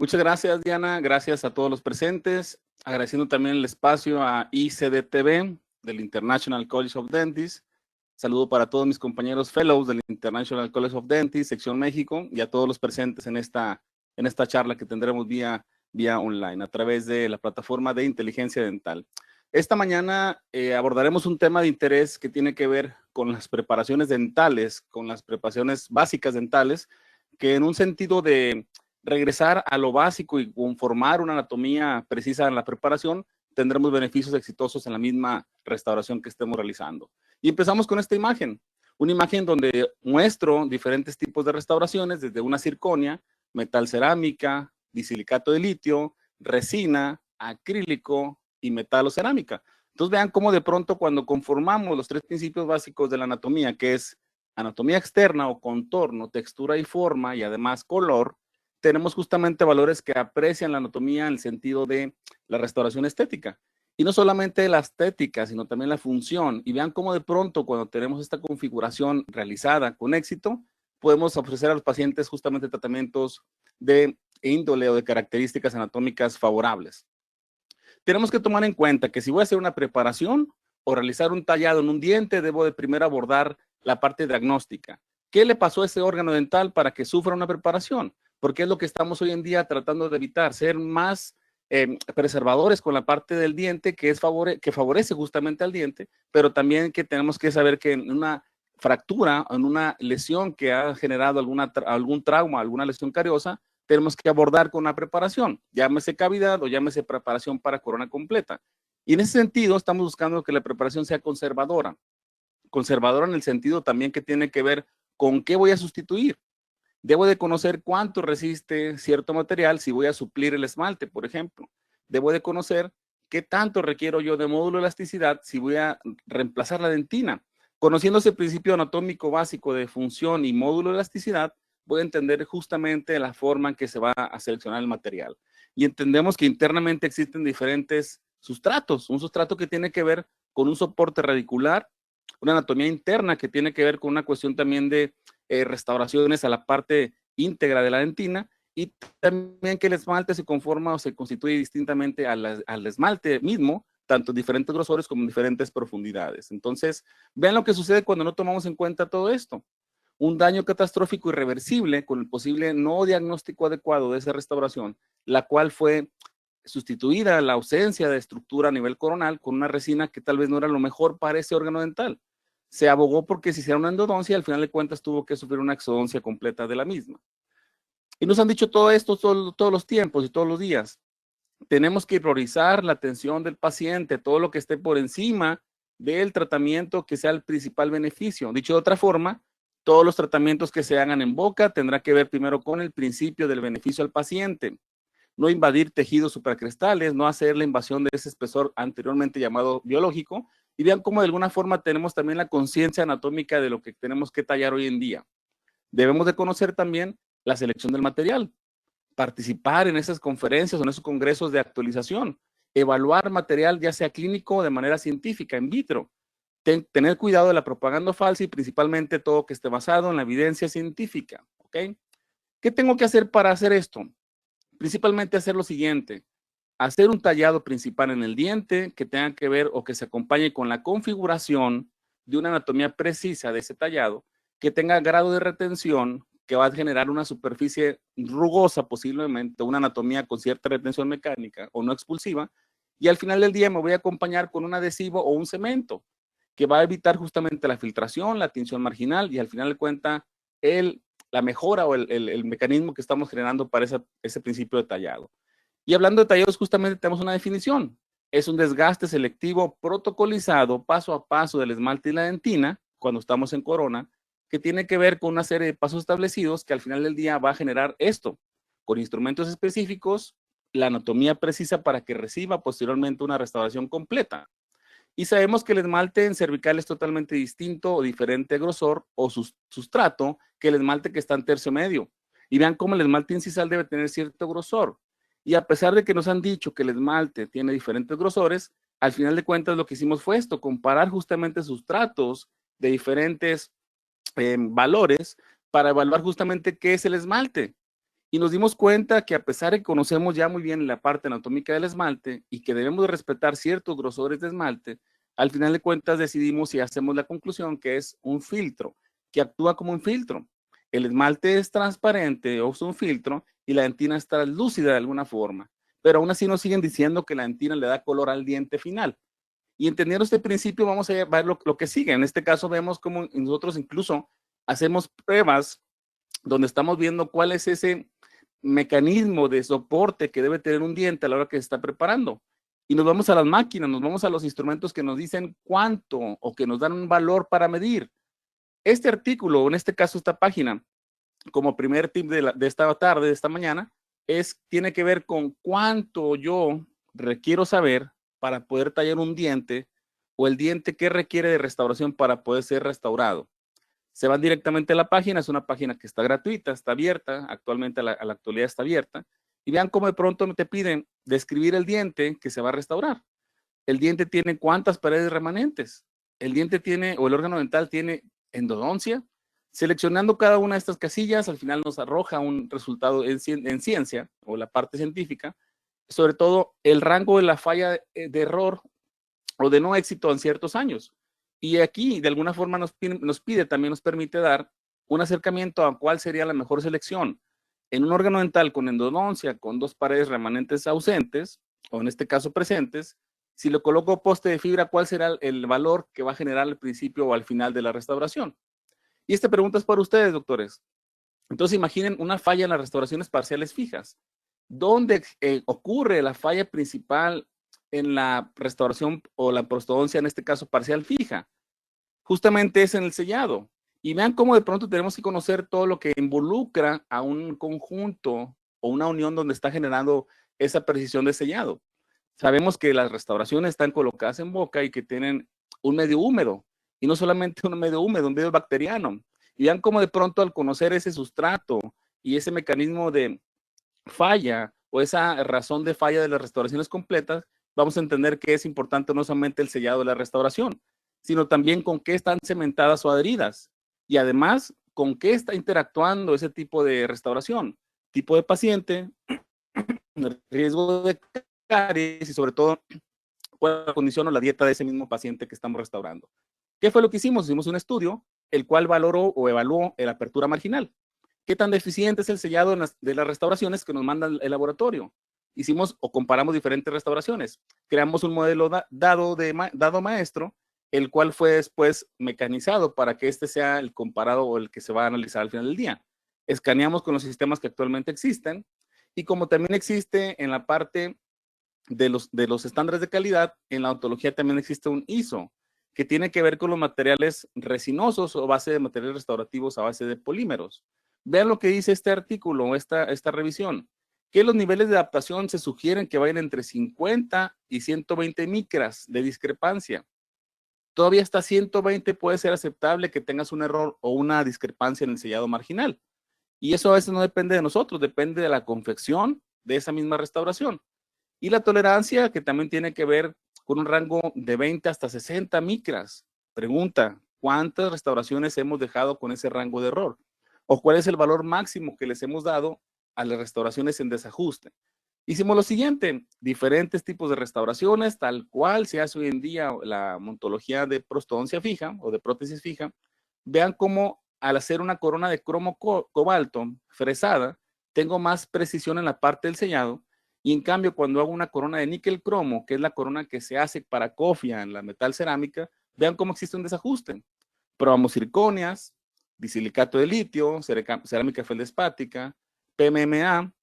Muchas gracias, Diana. Gracias a todos los presentes. Agradeciendo también el espacio a ICDTV del International College of Dentists. Saludo para todos mis compañeros fellows del International College of Dentists, sección México, y a todos los presentes en esta charla que tendremos vía online a través de la plataforma de inteligencia dental. Esta mañana abordaremos un tema de interés que tiene que ver con las preparaciones dentales, con las preparaciones básicas dentales, que en un sentido de regresar a lo básico y conformar una anatomía precisa en la preparación, tendremos beneficios exitosos en la misma restauración que estemos realizando. Y empezamos con esta imagen, una imagen donde muestro diferentes tipos de restauraciones, desde una circonia, metal cerámica, disilicato de litio, resina, acrílico y metalocerámica. Entonces vean cómo de pronto cuando conformamos los tres principios básicos de la anatomía, que es anatomía externa o contorno, textura y forma y además color, tenemos justamente valores que aprecian la anatomía en el sentido de la restauración estética. Y no solamente la estética, sino también la función. Y vean cómo de pronto cuando tenemos esta configuración realizada con éxito, podemos ofrecer a los pacientes justamente tratamientos de índole o de características anatómicas favorables. Tenemos que tomar en cuenta que si voy a hacer una preparación o realizar un tallado en un diente, debo de primero abordar la parte diagnóstica. ¿Qué le pasó a ese órgano dental para que sufra una preparación? Porque es lo que estamos hoy en día tratando de evitar, ser más preservadores con la parte del diente que favorece justamente al diente, pero también que tenemos que saber que en una fractura, en una lesión que ha generado algún trauma, alguna lesión cariosa, tenemos que abordar con una preparación, llámese cavidad o llámese preparación para corona completa. Y en ese sentido estamos buscando que la preparación sea conservadora. Conservadora en el sentido también que tiene que ver con qué voy a sustituir. Debo de conocer cuánto resiste cierto material si voy a suplir el esmalte, por ejemplo. Debo de conocer qué tanto requiero yo de módulo de elasticidad si voy a reemplazar la dentina. Conociendo ese principio anatómico básico de función y módulo de elasticidad, voy a entender justamente la forma en que se va a seleccionar el material. Y entendemos que internamente existen diferentes sustratos. Un sustrato que tiene que ver con un soporte radicular, una anatomía interna que tiene que ver con una cuestión también de restauraciones a la parte íntegra de la dentina, y también que el esmalte se conforma o se constituye distintamente al esmalte mismo, tanto en diferentes grosores como en diferentes profundidades. Entonces, vean lo que sucede cuando no tomamos en cuenta todo esto. Un daño catastrófico irreversible con el posible no diagnóstico adecuado de esa restauración, la cual fue sustituida la ausencia de estructura a nivel coronal con una resina que tal vez no era lo mejor para ese órgano dental. Se abogó porque se hiciera una endodoncia y al final de cuentas tuvo que sufrir una exodoncia completa de la misma. Y nos han dicho todo esto todos los tiempos y todos los días. Tenemos que priorizar la atención del paciente, todo lo que esté por encima del tratamiento que sea el principal beneficio. Dicho de otra forma, todos los tratamientos que se hagan en boca tendrá que ver primero con el principio del beneficio al paciente. No invadir tejidos supracrestales, no hacer la invasión de ese espesor anteriormente llamado biológico, y vean cómo de alguna forma tenemos también la conciencia anatómica de lo que tenemos que tallar hoy en día. Debemos de conocer también la selección del material, participar en esas conferencias o en esos congresos de actualización, evaluar material ya sea clínico o de manera científica, in vitro, tener cuidado de la propaganda falsa y principalmente todo que esté basado en la evidencia científica, ¿ok? ¿Qué tengo que hacer para hacer esto? Principalmente hacer lo siguiente: hacer un tallado principal en el diente que tenga que ver o que se acompañe con la configuración de una anatomía precisa de ese tallado, que tenga grado de retención, que va a generar una superficie rugosa posiblemente, una anatomía con cierta retención mecánica o no expulsiva, y al final del día me voy a acompañar con un adhesivo o un cemento que va a evitar justamente la filtración, la tinción marginal y al final de cuentas la mejora o el mecanismo que estamos generando para ese principio de tallado. Y hablando de tallados, justamente tenemos una definición. Es un desgaste selectivo protocolizado paso a paso del esmalte y la dentina, cuando estamos en corona, que tiene que ver con una serie de pasos establecidos que al final del día va a generar esto, con instrumentos específicos, la anatomía precisa para que reciba posteriormente una restauración completa. Y sabemos que el esmalte en cervical es totalmente distinto o diferente grosor o sustrato que el esmalte que está en tercio medio. Y vean cómo el esmalte incisal debe tener cierto grosor. Y a pesar de que nos han dicho que el esmalte tiene diferentes grosores, al final de cuentas lo que hicimos fue esto, comparar justamente sustratos de diferentes valores para evaluar justamente qué es el esmalte. Y nos dimos cuenta que a pesar de que conocemos ya muy bien la parte anatómica del esmalte y que debemos de respetar ciertos grosores de esmalte, al final de cuentas decidimos y hacemos la conclusión que es un filtro, que actúa como un filtro. El esmalte es transparente o es un filtro y la dentina es translúcida de alguna forma, pero aún así nos siguen diciendo que la dentina le da color al diente final. Y entendiendo este principio, vamos a ver lo que sigue. En este caso vemos cómo nosotros incluso hacemos pruebas donde estamos viendo cuál es ese mecanismo de soporte que debe tener un diente a la hora que se está preparando. Y nos vamos a las máquinas, nos vamos a los instrumentos que nos dicen cuánto o que nos dan un valor para medir. Este artículo, en este caso esta página, como primer tip de esta tarde, de esta mañana, tiene que ver con cuánto yo requiero saber para poder tallar un diente o el diente que requiere de restauración para poder ser restaurado. Se van directamente a la página, es una página que está gratuita, está abierta, actualmente a la actualidad está abierta, y vean cómo de pronto te piden describir el diente que se va a restaurar. El diente tiene cuántas paredes remanentes, el diente tiene, o el órgano dental tiene endodoncia. Seleccionando cada una de estas casillas, al final nos arroja un resultado en ciencia, o la parte científica, sobre todo el rango de la falla de error o de no éxito en ciertos años. Y aquí, de alguna forma, también nos permite dar un acercamiento a cuál sería la mejor selección. En un órgano dental con endodoncia, con 2 paredes remanentes ausentes, o en este caso presentes, si le coloco poste de fibra, ¿cuál será el valor que va a generar al principio o al final de la restauración? Y esta pregunta es para ustedes, doctores. Entonces, imaginen una falla en las restauraciones parciales fijas. ¿Dónde ocurre la falla principal en la restauración o la prostodoncia, en este caso parcial fija? Justamente es en el sellado. Y vean cómo de pronto tenemos que conocer todo lo que involucra a un conjunto o una unión donde está generando esa precisión de sellado. Sabemos que las restauraciones están colocadas en boca y que tienen un medio húmedo, y no solamente un medio húmedo, un medio bacteriano. Y vean cómo de pronto al conocer ese sustrato y ese mecanismo de falla o esa razón de falla de las restauraciones completas, vamos a entender que es importante no solamente el sellado de la restauración, sino también con qué están cementadas o adheridas. Y además, con qué está interactuando ese tipo de restauración, tipo de paciente, riesgo de caries y sobre todo cuál es la condición o la dieta de ese mismo paciente que estamos restaurando. ¿Qué fue lo que hicimos? Hicimos un estudio, el cual valoró o evaluó la apertura marginal. ¿Qué tan deficiente es el sellado de las restauraciones que nos manda el laboratorio? Hicimos o comparamos diferentes restauraciones. Creamos un modelo dado maestro, el cual fue después mecanizado para que este sea el comparado o el que se va a analizar al final del día. Escaneamos con los sistemas que actualmente existen y como también existe en la parte de los estándares de calidad, en la odontología también existe un ISO, que tiene que ver con los materiales resinosos o base de materiales restaurativos a base de polímeros. Vean lo que dice este artículo, esta revisión, que los niveles de adaptación se sugieren que vayan entre 50 y 120 micras de discrepancia. Todavía hasta 120 puede ser aceptable que tengas un error o una discrepancia en el sellado marginal. Y eso a veces no depende de nosotros, depende de la confección de esa misma restauración. Y la tolerancia, que también tiene que ver con un rango de 20 hasta 60 micras. Pregunta, ¿cuántas restauraciones hemos dejado con ese rango de error? ¿O cuál es el valor máximo que les hemos dado a las restauraciones en desajuste? Hicimos lo siguiente, diferentes tipos de restauraciones, tal cual se hace hoy en día la montología de prostodoncia fija o de prótesis fija. Vean cómo al hacer una corona de cromo cobalto fresada, tengo más precisión en la parte del sellado. Y en cambio, cuando hago una corona de níquel cromo, que es la corona que se hace para cofia en la metal cerámica, vean cómo existe un desajuste. Probamos zirconias, disilicato de litio, cerámica feldespática, PMMA,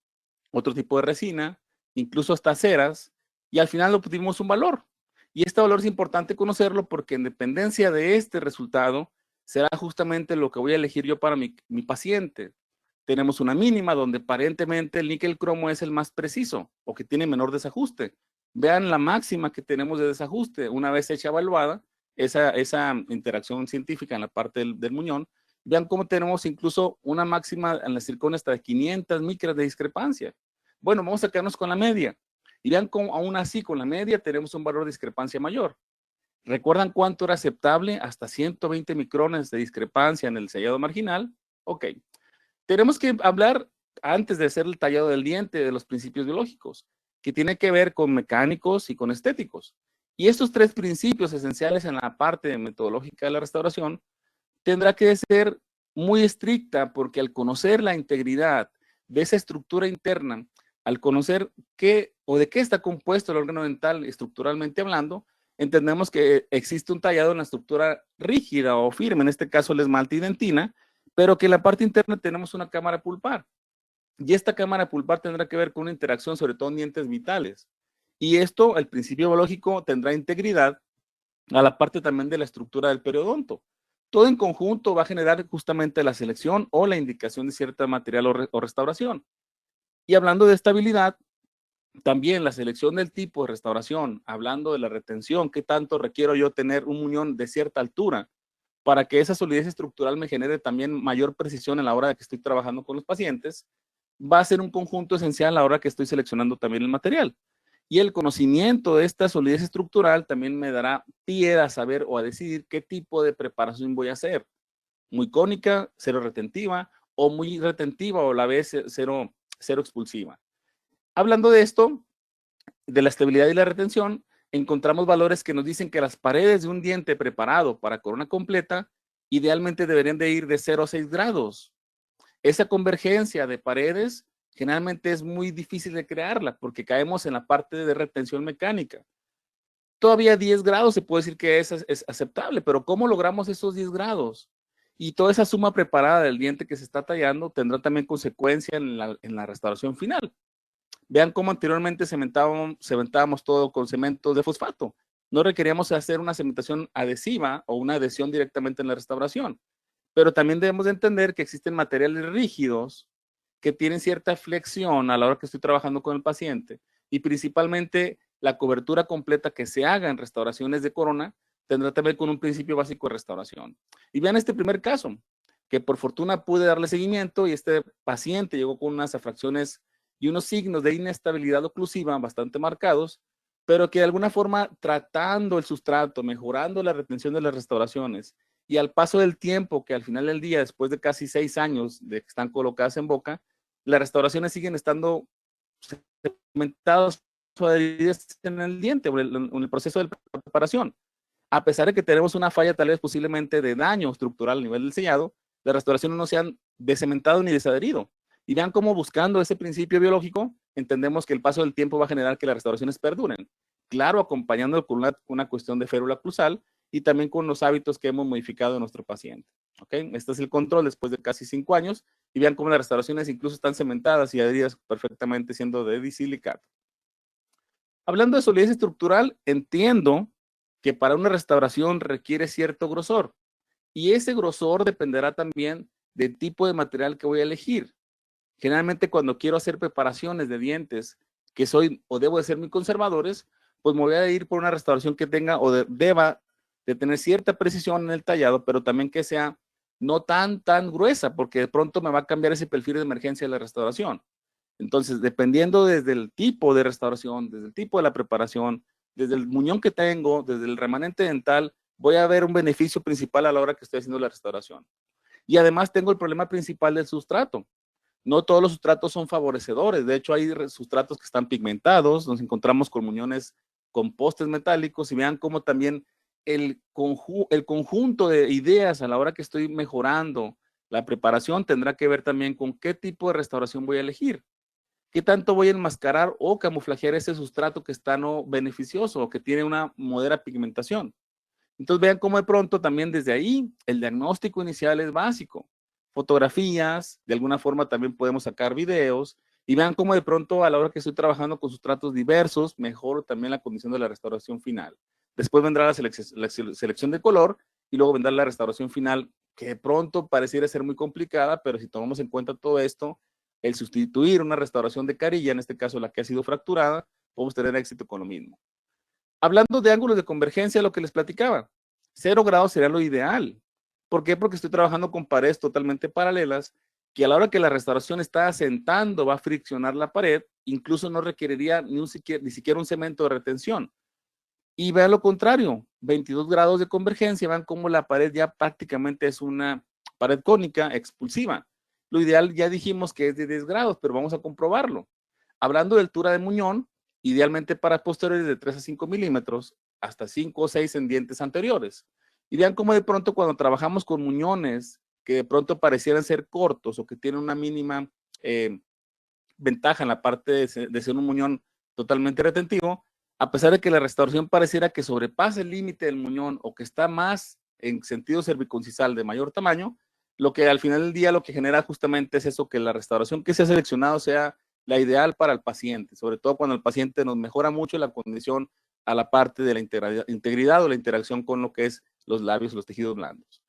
otro tipo de resina, incluso hasta ceras, y al final obtuvimos un valor. Y este valor es importante conocerlo porque en dependencia de este resultado, será justamente lo que voy a elegir yo para mi paciente. Tenemos una mínima donde aparentemente el níquel cromo es el más preciso o que tiene menor desajuste. Vean la máxima que tenemos de desajuste. Una vez hecha evaluada esa interacción científica en la parte del muñón, vean cómo tenemos incluso una máxima en la zirconia hasta de 500 micras de discrepancia. Bueno, vamos a quedarnos con la media. Y vean cómo aún así con la media tenemos un valor de discrepancia mayor. ¿Recuerdan cuánto era aceptable? Hasta 120 micrones de discrepancia en el sellado marginal. Ok. Tenemos que hablar antes de hacer el tallado del diente de los principios biológicos, que tiene que ver con mecánicos y con estéticos. Y estos tres principios esenciales en la parte metodológica de la restauración tendrá que ser muy estricta, porque al conocer la integridad de esa estructura interna, al conocer qué o de qué está compuesto el órgano dental estructuralmente hablando, entendemos que existe un tallado en la estructura rígida o firme, en este caso el esmalte y dentina, pero que en la parte interna tenemos una cámara pulpar. Y esta cámara pulpar tendrá que ver con una interacción, sobre todo en dientes vitales. Y esto, el principio biológico, tendrá integridad a la parte también de la estructura del periodonto. Todo en conjunto va a generar justamente la selección o la indicación de cierto material o restauración. Y hablando de estabilidad, también la selección del tipo de restauración, hablando de la retención, qué tanto requiero yo tener un muñón de cierta altura para que esa solidez estructural me genere también mayor precisión a la hora de que estoy trabajando con los pacientes, va a ser un conjunto esencial a la hora que estoy seleccionando también el material. Y el conocimiento de esta solidez estructural también me dará pie a saber o a decidir qué tipo de preparación voy a hacer. Muy cónica, cero retentiva, o muy retentiva o a la vez cero expulsiva. Hablando de esto, de la estabilidad y la retención, encontramos valores que nos dicen que las paredes de un diente preparado para corona completa idealmente deberían de ir de 0 a 6 grados. Esa convergencia de paredes generalmente es muy difícil de crearla porque caemos en la parte de retención mecánica. Todavía 10 grados se puede decir que es aceptable, pero ¿cómo logramos esos 10 grados? Y toda esa suma preparada del diente que se está tallando tendrá también consecuencia en la restauración final. Vean cómo anteriormente cementábamos todo con cemento de fosfato. No requeríamos hacer una cementación adhesiva o una adhesión directamente en la restauración. Pero también debemos de entender que existen materiales rígidos que tienen cierta flexión a la hora que estoy trabajando con el paciente, y principalmente la cobertura completa que se haga en restauraciones de corona tendrá que ver con un principio básico de restauración. Y vean este primer caso, que por fortuna pude darle seguimiento y este paciente llegó con unas afracciones y unos signos de inestabilidad oclusiva bastante marcados, pero que de alguna forma tratando el sustrato, mejorando la retención de las restauraciones y al paso del tiempo, que al final del día, después de casi 6 años de que están colocadas en boca, las restauraciones siguen estando cementadas o adheridas en el diente o en el proceso de preparación. A pesar de que tenemos una falla tal vez posiblemente de daño estructural a nivel del sellado, las restauraciones no se han descementado ni desadherido. Y vean cómo buscando ese principio biológico, entendemos que el paso del tiempo va a generar que las restauraciones perduren. Claro, acompañando con una cuestión de férula cruzal y también con los hábitos que hemos modificado en nuestro paciente. ¿Okay? Este es el control después de casi 5 años y vean cómo las restauraciones incluso están cementadas y adheridas perfectamente siendo de disilicato. Hablando de solidez estructural, entiendo que para una restauración requiere cierto grosor y ese grosor dependerá también del tipo de material que voy a elegir. Generalmente cuando quiero hacer preparaciones de dientes que soy o debo de ser muy conservadores, pues me voy a ir por una restauración que tenga o deba de tener cierta precisión en el tallado, pero también que sea no tan gruesa, porque de pronto me va a cambiar ese perfil de emergencia de la restauración. Entonces, dependiendo desde el tipo de restauración, desde el tipo de la preparación, desde el muñón que tengo, desde el remanente dental, voy a ver un beneficio principal a la hora que estoy haciendo la restauración. Y además tengo el problema principal del sustrato. No todos los sustratos son favorecedores. De hecho, hay sustratos que están pigmentados. Nos encontramos con muñones con postes metálicos y vean cómo también el conjunto de ideas a la hora que estoy mejorando la preparación tendrá que ver también con qué tipo de restauración voy a elegir. ¿Qué tanto voy a enmascarar o camuflajear ese sustrato que está no beneficioso o que tiene una modera pigmentación? Entonces vean cómo de pronto también desde ahí el diagnóstico inicial es básico. Fotografías, de alguna forma también podemos sacar videos y vean cómo de pronto a la hora que estoy trabajando con sustratos diversos, mejoro también la condición de la restauración final. Después vendrá la selección de color y luego vendrá la restauración final, que de pronto pareciera ser muy complicada, pero si tomamos en cuenta todo esto, el sustituir una restauración de carilla, en este caso la que ha sido fracturada, podemos tener éxito con lo mismo. Hablando de ángulos de convergencia, lo que les platicaba, 0 grados sería lo ideal. ¿Por qué? Porque estoy trabajando con paredes totalmente paralelas, que a la hora que la restauración está asentando va a friccionar la pared, incluso no requeriría ni siquiera un cemento de retención. Y vean lo contrario, 22 grados de convergencia, vean cómo la pared ya prácticamente es una pared cónica expulsiva. Lo ideal ya dijimos que es de 10 grados, pero vamos a comprobarlo. Hablando de altura de muñón, idealmente para posteriores de 3 a 5 milímetros, hasta 5 o 6 en dientes anteriores. Y vean cómo de pronto cuando trabajamos con muñones que de pronto parecieran ser cortos o que tienen una mínima ventaja en la parte de ser un muñón totalmente retentivo, a pesar de que la restauración pareciera que sobrepasa el límite del muñón o que está más en sentido cervicoincisal de mayor tamaño, lo que al final del día lo que genera justamente es eso, que la restauración que se ha seleccionado sea la ideal para el paciente, sobre todo cuando el paciente nos mejora mucho la condición a la parte de la integridad o la interacción con lo que es los labios, los tejidos blandos.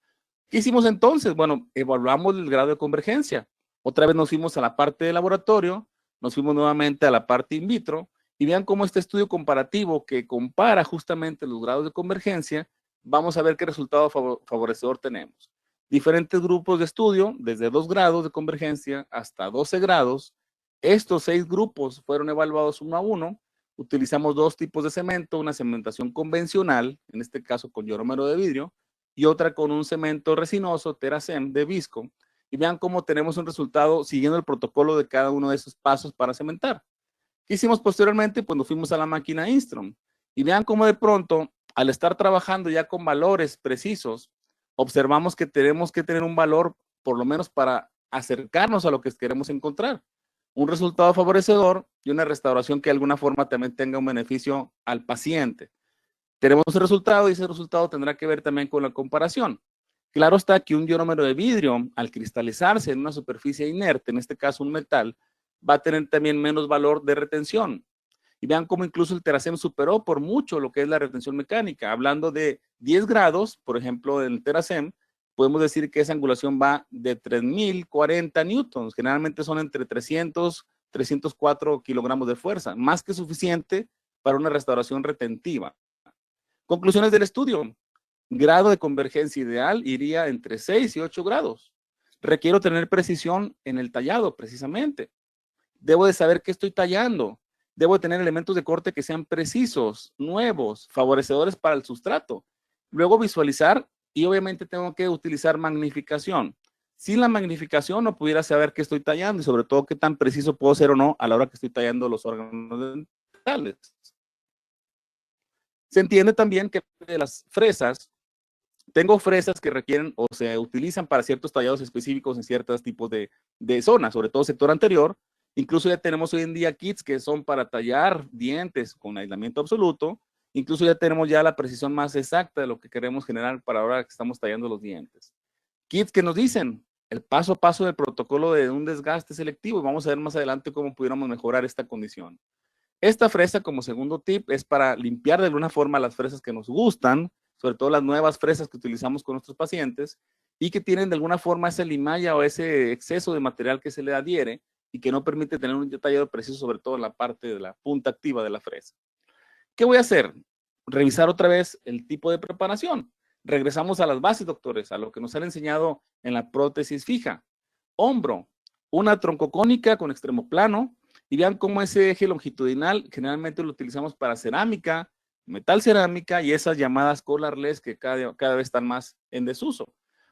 ¿Qué hicimos entonces? Bueno, evaluamos el grado de convergencia. Otra vez nos fuimos a la parte de laboratorio, nos fuimos nuevamente a la parte in vitro y vean cómo este estudio comparativo que compara justamente los grados de convergencia, vamos a ver qué resultado favorecedor tenemos. Diferentes grupos de estudio, desde 2 grados de convergencia hasta 12 grados. Estos 6 grupos fueron evaluados uno a uno. Utilizamos 2 tipos de cemento, una cementación convencional, en este caso con iorómero de vidrio, y otra con un cemento resinoso, Teracem, de visco. Y vean cómo tenemos un resultado siguiendo el protocolo de cada uno de esos pasos para cementar. ¿Qué hicimos posteriormente? Pues nos fuimos a la máquina Instron. Y vean cómo de pronto, al estar trabajando ya con valores precisos, observamos que tenemos que tener un valor, por lo menos para acercarnos a lo que queremos encontrar. Un resultado favorecedor y una restauración que de alguna forma también tenga un beneficio al paciente. Tenemos el resultado y ese resultado tendrá que ver también con la comparación. Claro está que un ionómero de vidrio, al cristalizarse en una superficie inerte, en este caso un metal, va a tener también menos valor de retención. Y vean cómo incluso el Teracem superó por mucho lo que es la retención mecánica. Hablando de 10 grados, por ejemplo, del Teracem, podemos decir que esa angulación va de 3040 newtons. Generalmente son entre 300, 304 kilogramos de fuerza, más que suficiente para una restauración retentiva. Conclusiones del estudio. Grado de convergencia ideal iría entre 6 y 8 grados. Requiero tener precisión en el tallado, precisamente. Debo de saber qué estoy tallando. Debo de tener elementos de corte que sean precisos, nuevos, favorecedores para el sustrato. Luego visualizar y obviamente tengo que utilizar magnificación. Sin la magnificación no pudiera saber qué estoy tallando y sobre todo qué tan preciso puedo ser o no a la hora que estoy tallando los órganos dentales. Se entiende también que de las fresas, tengo fresas que requieren o se utilizan para ciertos tallados específicos en ciertos tipos de zonas, sobre todo sector anterior. Incluso ya tenemos hoy en día kits que son para tallar dientes con aislamiento absoluto. Incluso ya tenemos ya la precisión más exacta de lo que queremos generar para ahora que estamos tallando los dientes. Kits que nos dicen el paso a paso del protocolo de un desgaste selectivo y vamos a ver más adelante cómo pudiéramos mejorar esta condición. Esta fresa, como segundo tip, es para limpiar de alguna forma las fresas que nos gustan, sobre todo las nuevas fresas que utilizamos con nuestros pacientes y que tienen de alguna forma ese limalla o ese exceso de material que se le adhiere y que no permite tener un detallado preciso, sobre todo en la parte de la punta activa de la fresa. ¿Qué voy a hacer? Revisar otra vez el tipo de preparación. Regresamos a las bases, doctores, a lo que nos han enseñado en la prótesis fija. Hombro, una troncocónica con extremo plano, y vean cómo ese eje longitudinal generalmente lo utilizamos para cerámica, metal cerámica y esas llamadas collarless que cada vez están más en desuso.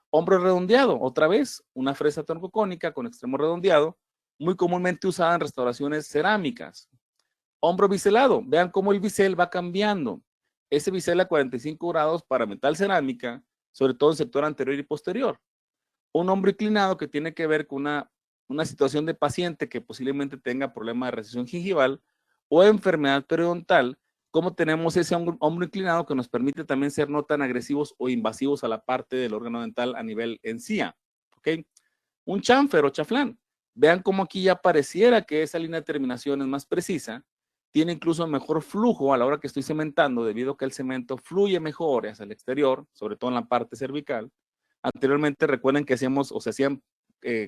Hombro redondeado, otra vez, una fresa troncocónica con extremo redondeado, muy comúnmente usada en restauraciones cerámicas. Hombro biselado, vean cómo el bisel va cambiando. Ese bisel a 45 grados para metal cerámica, sobre todo en sector anterior y posterior. Un hombro inclinado que tiene que ver con una situación de paciente que posiblemente tenga problema de recesión gingival o enfermedad periodontal, como tenemos ese hombro inclinado que nos permite también ser no tan agresivos o invasivos a la parte del órgano dental a nivel encía. ¿Ok? Un chamfer o chaflán. Vean cómo aquí ya pareciera que esa línea de terminación es más precisa, tiene incluso mejor flujo a la hora que estoy cementando debido a que el cemento fluye mejor hacia el exterior, sobre todo en la parte cervical. Anteriormente recuerden que hacíamos o se hacían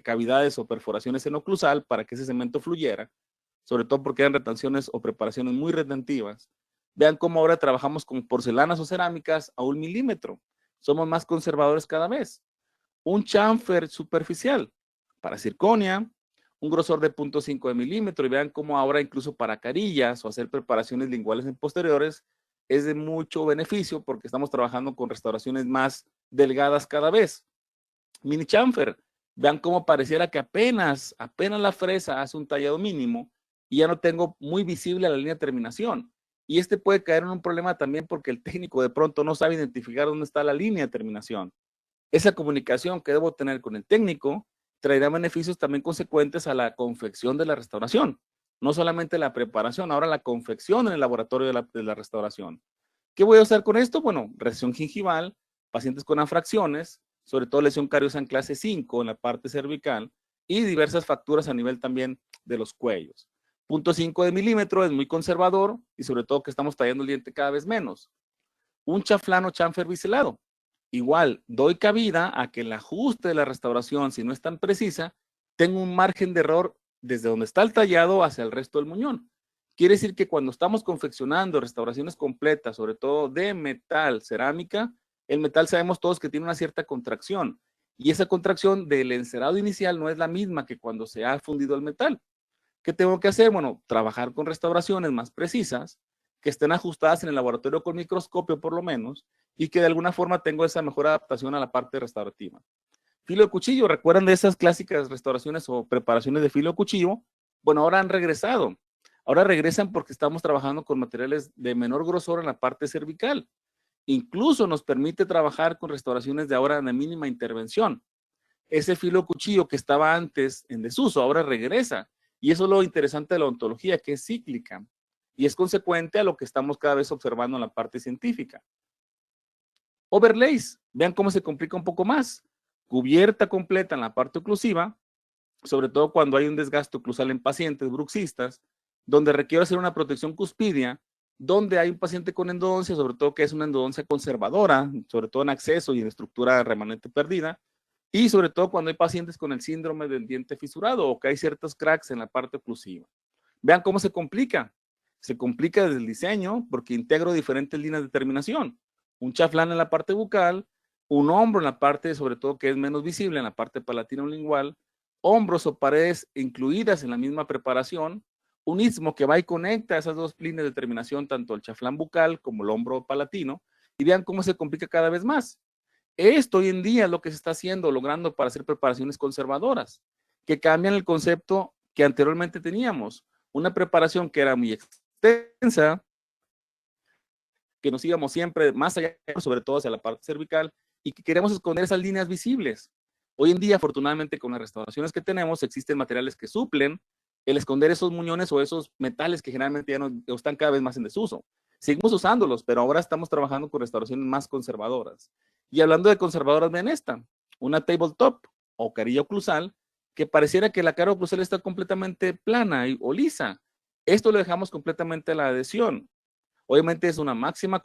cavidades o perforaciones en oclusal para que ese cemento fluyera, sobre todo porque eran retenciones o preparaciones muy retentivas. Vean cómo ahora trabajamos con porcelanas o cerámicas a 1 milímetro. Somos más conservadores cada vez. Un chamfer superficial para circonia, un grosor de 0.5 de milímetro, y vean cómo ahora incluso para carillas o hacer preparaciones linguales en posteriores es de mucho beneficio porque estamos trabajando con restauraciones más delgadas cada vez. Mini chamfer, Vean cómo pareciera que apenas la fresa hace un tallado mínimo y ya no tengo muy visible la línea de terminación. Y este puede caer en un problema también porque el técnico de pronto no sabe identificar dónde está la línea de terminación. Esa comunicación que debo tener con el técnico traerá beneficios también consecuentes a la confección de la restauración. No solamente la preparación, ahora la confección en el laboratorio de la restauración. ¿Qué voy a hacer con esto? Bueno, recesión gingival, pacientes con anfracciones, sobre todo lesión cariosa en clase 5 en la parte cervical y diversas fracturas a nivel también de los cuellos. 0.5 de milímetro es muy conservador y sobre todo que estamos tallando el diente cada vez menos. Un chaflán o chamfer biselado. Igual, doy cabida a que el ajuste de la restauración, si no es tan precisa, tenga un margen de error desde donde está el tallado hacia el resto del muñón. Quiere decir que cuando estamos confeccionando restauraciones completas, sobre todo de metal, cerámica, el metal sabemos todos que tiene una cierta contracción. Y esa contracción del encerado inicial no es la misma que cuando se ha fundido el metal. ¿Qué tengo que hacer? Bueno, trabajar con restauraciones más precisas, que estén ajustadas en el laboratorio con microscopio por lo menos, y que de alguna forma tengo esa mejor adaptación a la parte restaurativa. Filo de cuchillo, ¿recuerdan de esas clásicas restauraciones o preparaciones de filo de cuchillo? Bueno, ahora han regresado. Ahora regresan porque estamos trabajando con materiales de menor grosor en la parte cervical. Incluso nos permite trabajar con restauraciones de ahora de mínima intervención. Ese filo de cuchillo que estaba antes en desuso, ahora regresa. Y eso es lo interesante de la ontología, que es cíclica. Y es consecuente a lo que estamos cada vez observando en la parte científica. Overlays, vean cómo se complica un poco más. Cubierta completa en la parte oclusiva, sobre todo cuando hay un desgaste oclusal en pacientes bruxistas, donde requiero hacer una protección cuspidia, donde hay un paciente con endodoncia, sobre todo que es una endodoncia conservadora, sobre todo en acceso y en estructura remanente perdida, y sobre todo cuando hay pacientes con el síndrome del diente fisurado o que hay ciertos cracks en la parte oclusiva. Vean cómo se complica. Se complica desde el diseño porque integro diferentes líneas de terminación. Un chaflán en la parte bucal, un hombro en la parte, sobre todo que es menos visible, en la parte palatino-lingual, hombros o paredes incluidas en la misma preparación, un istmo que va y conecta esas dos líneas de terminación, tanto el chaflán bucal como el hombro palatino, y vean cómo se complica cada vez más. Esto hoy en día es lo que se está haciendo, logrando para hacer preparaciones conservadoras, que cambian el concepto que anteriormente teníamos. Una preparación que era muy extensa, que nos íbamos siempre más allá, sobre todo hacia la parte cervical, y que queremos esconder esas líneas visibles. Hoy en día, afortunadamente, con las restauraciones que tenemos, existen materiales que suplen el esconder esos muñones o esos metales que generalmente ya no están cada vez más en desuso. Seguimos usándolos, pero ahora estamos trabajando con restauraciones más conservadoras. Y hablando de conservadoras, ven esta, una tabletop o carilla oclusal, que pareciera que la cara oclusal está completamente plana o lisa. Esto lo dejamos completamente a la adhesión. Obviamente es una máxima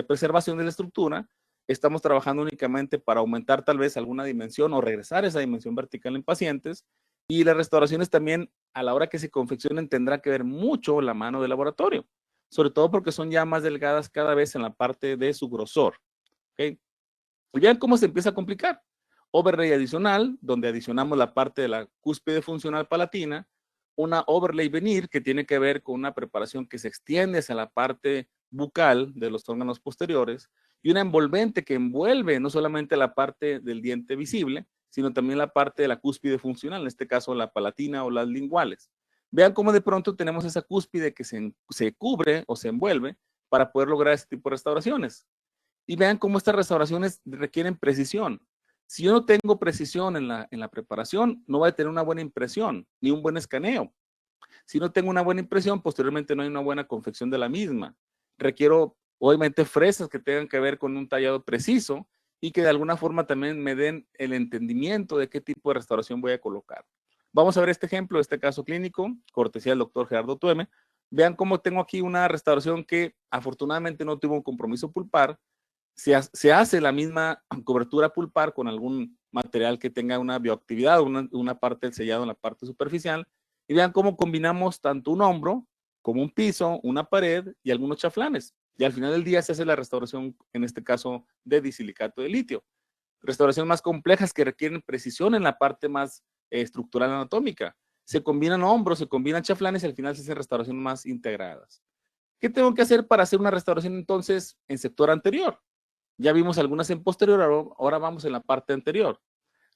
preservación de la estructura. Estamos trabajando únicamente para aumentar tal vez alguna dimensión o regresar esa dimensión vertical en pacientes. Y las restauraciones también, a la hora que se confeccionen, tendrá que ver mucho la mano del laboratorio, sobre todo porque son ya más delgadas cada vez en la parte de su grosor. ¿Okay? Y vean cómo se empieza a complicar. Overlay adicional, donde adicionamos la parte de la cúspide funcional palatina, una overlay venir que tiene que ver con una preparación que se extiende hacia la parte bucal de los órganos posteriores y una envolvente que envuelve no solamente la parte del diente visible, sino también la parte de la cúspide funcional, en este caso la palatina o las linguales. Vean cómo de pronto tenemos esa cúspide que se cubre o se envuelve para poder lograr este tipo de restauraciones. Y vean cómo estas restauraciones requieren precisión. Si yo no tengo precisión en la preparación, no voy a tener una buena impresión, ni un buen escaneo. Si no tengo una buena impresión, posteriormente no hay una buena confección de la misma. Requiero, obviamente, fresas que tengan que ver con un tallado preciso y que de alguna forma también me den el entendimiento de qué tipo de restauración voy a colocar. Vamos a ver este ejemplo, este caso clínico, cortesía del doctor Gerardo Tueme. Vean cómo tengo aquí una restauración que afortunadamente no tuvo un compromiso pulpar. Se hace la misma cobertura pulpar con algún material que tenga una bioactividad, una parte del sellado en la parte superficial, y vean cómo combinamos tanto un hombro como un piso, una pared y algunos chaflanes. Y al final del día se hace la restauración, en este caso, de disilicato de litio. Restauraciones más complejas que requieren precisión en la parte más estructural anatómica. Se combinan hombros, se combinan chaflanes y al final se hacen restauraciones más integradas. ¿Qué tengo que hacer para hacer una restauración entonces en sector anterior? Ya vimos algunas en posterior, ahora vamos en la parte anterior.